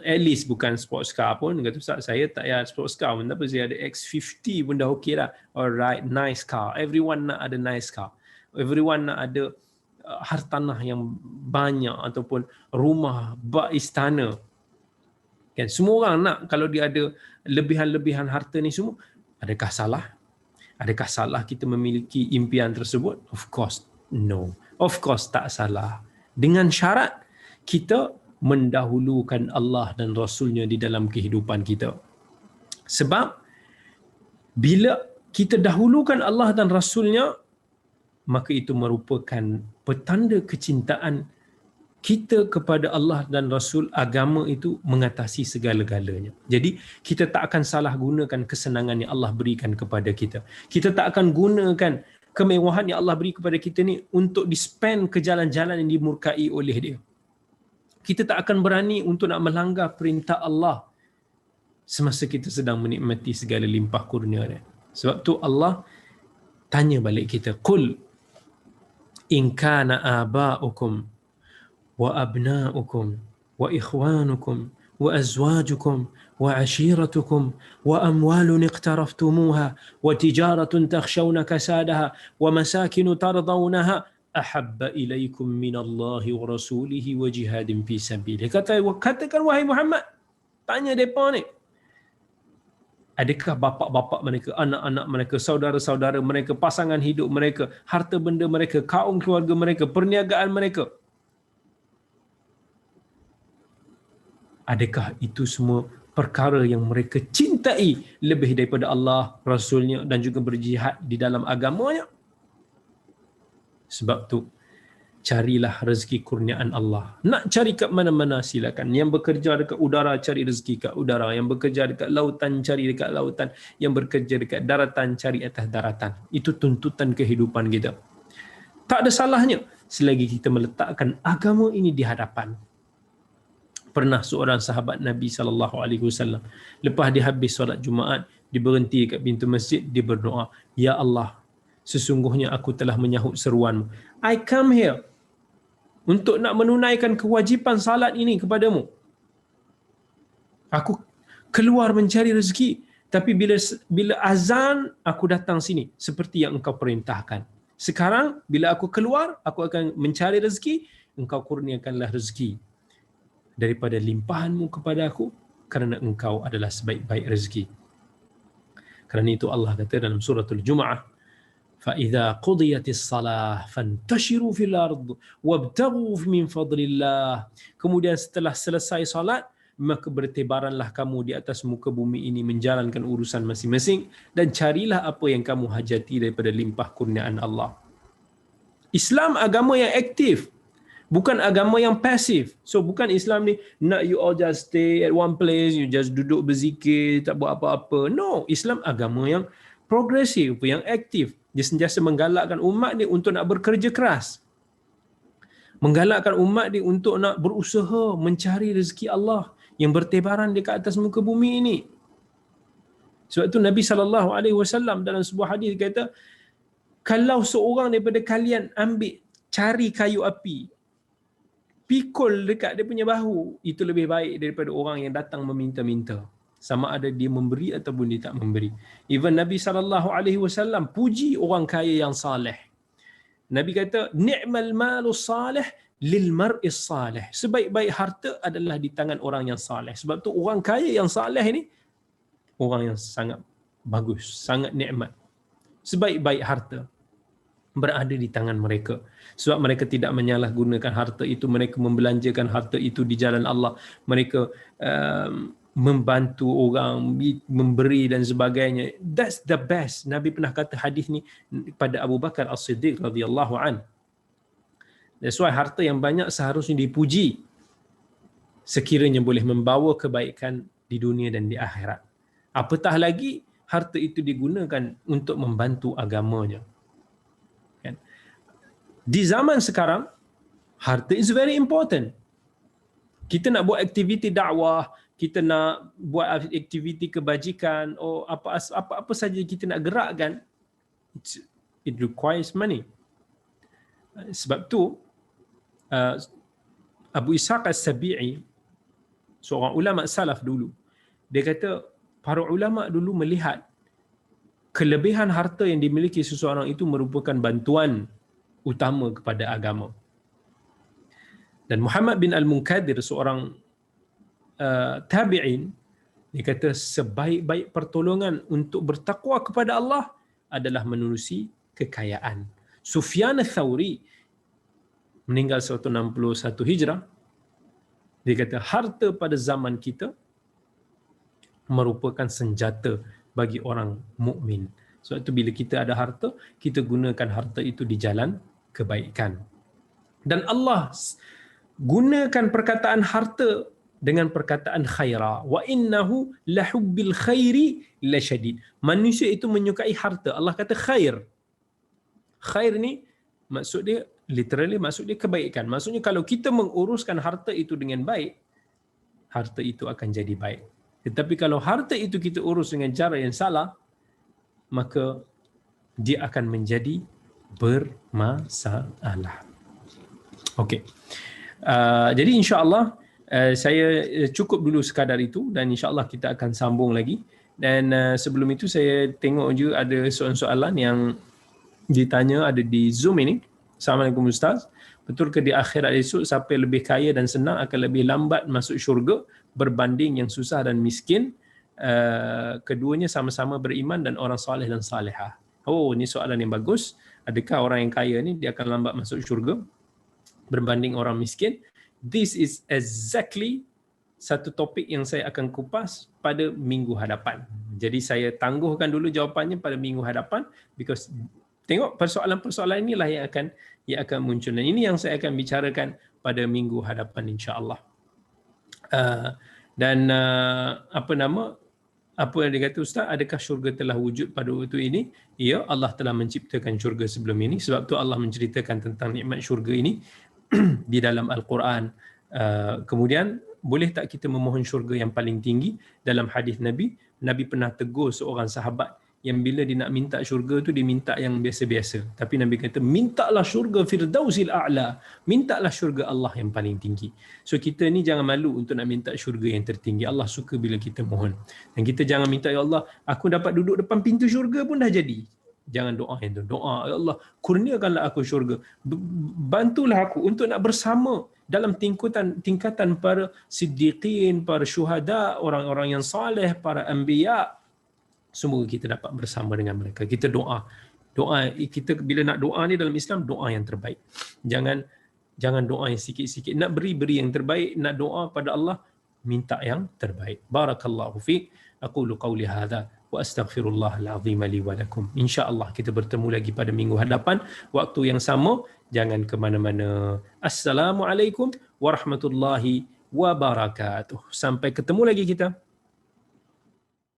At least bukan sports car pun, kata Ustaz saya tak payah sports car pun, tapi saya ada X50 pun dah okey dah. Alright, nice car. Everyone nak ada nice car. Everyone nak ada hartanah yang banyak ataupun rumah, bak istana. Kan, semua orang nak kalau dia ada lebihan-lebihan harta ni semua. Adakah salah? Adakah salah kita memiliki impian tersebut? Of course, no. Of course tak salah. Dengan syarat kita mendahulukan Allah dan Rasulnya di dalam kehidupan kita. Sebab bila kita dahulukan Allah dan Rasulnya, maka itu merupakan petanda kecintaan kita kepada Allah dan Rasul. Agama itu mengatasi segala-galanya. Jadi kita tak akan salah gunakan kesenangan yang Allah berikan kepada kita. Kita tak akan gunakan kemewahan yang Allah beri kepada kita ni untuk di-spend ke jalan-jalan yang dimurkai oleh dia. Kita tak akan berani untuk nak melanggar perintah Allah semasa kita sedang menikmati segala limpah kurnia dia. Sebab tu Allah tanya balik kita, qul in kana aba'ukum wa abna'ukum wa ikhwanukum wa azwajukum wa ashiratukum wa amwalun iqtaraftumuha wa tijaratun takhshawna kasadaha wa masakinu tardawnaha ahabba ilaikum minallahi wa rasulihi wa jihadin fi sabilihi. Katakan wahai Muhammad, tanya depa ni, adakah bapa-bapa mereka, anak-anak mereka, saudara-saudara mereka, pasangan hidup mereka, harta benda mereka, kaum keluarga mereka, perniagaan mereka, adakah itu semua perkara yang mereka cintai lebih daripada Allah, Rasulnya dan juga berjihad di dalam agamanya? Sebab tu carilah rezeki kurniaan Allah. Nak cari kat mana-mana silakan. Yang bekerja dekat udara, cari rezeki kat udara. Yang bekerja dekat lautan, cari dekat lautan. Yang bekerja dekat daratan, cari atas daratan. Itu tuntutan kehidupan kita. Tak ada salahnya selagi kita meletakkan agama ini di hadapan. Pernah seorang sahabat Nabi SAW, lepas dia habis solat Jumaat, dia berhenti dekat pintu masjid, dia berdoa, Ya Allah, sesungguhnya aku telah menyahut seruanmu. I come here untuk nak menunaikan kewajipan salat ini kepadamu. Aku keluar mencari rezeki, tapi bila azan aku datang sini seperti yang engkau perintahkan. Sekarang bila aku keluar, aku akan mencari rezeki, engkau kurniakanlah rezeki daripada limpahanmu kepada aku, kerana engkau adalah sebaik-baik rezeki. Kerana itu Allah kata dalam suratul Jumu'ah, فَإِذَا قُضِيَتِ الصَّلَاةِ فَانْتَشِرُوا فِي الْأَرْضِ وَابْتَغُوا مِنْ فَضْلِ اللَّهِ. Kemudian setelah selesai salat, maka bertebaranlah kamu di atas muka bumi ini menjalankan urusan masing-masing dan carilah apa yang kamu hajati daripada limpah kurniaan Allah. Islam agama yang aktif, bukan agama yang pasif. So bukan Islam ni nak you all just stay at one place, you just duduk berzikir, tak buat apa-apa. No, Islam agama yang progresif, yang aktif. Dia sentiasa menggalakkan umat ni untuk nak bekerja keras. Menggalakkan umat ni untuk nak berusaha mencari rezeki Allah yang bertebaran di atas muka bumi ini. Sebab itu Nabi SAW dalam sebuah hadis kata, kalau seorang daripada kalian cari kayu api, pikul dekat dia punya bahu, itu lebih baik daripada orang yang datang meminta-minta. Sama ada dia memberi ataupun dia tak memberi. Even Nabi SAW puji orang kaya yang saleh. Nabi kata, ni'mal malu salih lil mar'is salih. Sebaik-baik harta adalah di tangan orang yang saleh. Sebab tu orang kaya yang saleh ni orang yang sangat bagus, sangat nikmat. Sebaik-baik harta berada di tangan mereka. Sebab mereka tidak menyalahgunakan harta itu, mereka membelanjakan harta itu di jalan Allah. Mereka membantu orang, memberi dan sebagainya. That's the best. Nabi pernah kata hadis ni pada Abu Bakar As-Siddiq radhiyallahu an. That's why harta yang banyak seharusnya dipuji sekiranya boleh membawa kebaikan di dunia dan di akhirat. Apatah lagi harta itu digunakan untuk membantu agamanya. Kan? Di zaman sekarang, harta is very important. Kita nak buat aktiviti dakwah, kita nak buat aktiviti kebajikan, apa saja kita nak gerakkan, it requires money. Sebab tu Abu Ishaq As-Sabi'i, seorang ulama salaf dulu, dia kata para ulama dulu melihat kelebihan harta yang dimiliki seseorang itu merupakan bantuan utama kepada agama. Dan Muhammad bin Al-Munkadir, seorang tabi'in, dia kata sebaik-baik pertolongan untuk bertakwa kepada Allah adalah menerusi kekayaan. Sufyan Ats-Tsauri meninggal 161 Hijrah. Dia kata harta pada zaman kita merupakan senjata bagi orang mukmin. Sebab itu bila kita ada harta, kita gunakan harta itu di jalan kebaikan. Dan Allah gunakan perkataan harta dengan perkataan khaira. Wa innahu lahubbil khairi lasyadid. Manusia itu menyukai harta. Allah kata khair. Khair ni maksud dia literally maksud dia kebaikan. Maksudnya kalau kita menguruskan harta itu dengan baik, harta itu akan jadi baik. Tetapi kalau harta itu kita urus dengan cara yang salah, maka dia akan menjadi bermasalah. Okey. Jadi insya-Allah saya cukup dulu sekadar itu dan insya-Allah kita akan sambung lagi. Dan sebelum itu saya tengok je ada soalan-soalan yang ditanya ada di Zoom ini. Assalamualaikum Ustaz. Betul ke di akhirat esok siapa yang lebih kaya dan senang akan lebih lambat masuk syurga berbanding yang susah dan miskin? Keduanya sama-sama beriman dan orang soleh dan salihah. Oh, ini soalan yang bagus. Adakah orang yang kaya ni dia akan lambat masuk syurga berbanding orang miskin? This is exactly satu topik yang saya akan kupas pada minggu hadapan. Jadi saya tangguhkan dulu jawapannya pada minggu hadapan because tengok persoalan-persoalan inilah yang akan muncul. Dan ini yang saya akan bicarakan pada minggu hadapan insya-Allah. Apa yang dia kata Ustaz, adakah syurga telah wujud pada waktu ini? Ya, Allah telah menciptakan syurga sebelum ini. Sebab tu Allah menceritakan tentang nikmat syurga ini di dalam Al-Quran. Kemudian boleh tak kita memohon syurga yang paling tinggi? Dalam hadis Nabi, Nabi pernah tegur seorang sahabat yang bila dia nak minta syurga tu dia minta yang biasa-biasa. Tapi Nabi kata mintalah syurga Firdausil A'la. Mintalah syurga Allah yang paling tinggi. So kita ni jangan malu untuk nak minta syurga yang tertinggi. Allah suka bila kita mohon. Dan kita jangan minta ya Allah aku dapat duduk depan pintu syurga pun dah jadi. Jangan doa yang tu. Doa ya Allah kurniakanlah aku syurga. Bantulah aku untuk nak bersama dalam tingkatan para siddiqin, para syuhada, orang-orang yang saleh, para anbiya. Semoga kita dapat bersama dengan mereka. Kita doa kita bila nak doa ni dalam Islam, doa yang terbaik. Jangan doa yang sikit-sikit. Nak beri yang terbaik, nak doa pada Allah, minta yang terbaik. Barakallahu fiik. Aqulu qawli hadza wa astaghfirullahal azim li wa lakum. Insya-Allah kita bertemu lagi pada minggu hadapan waktu yang sama. Jangan ke mana-mana. Assalamualaikum warahmatullahi wabarakatuh. Sampai ketemu lagi kita.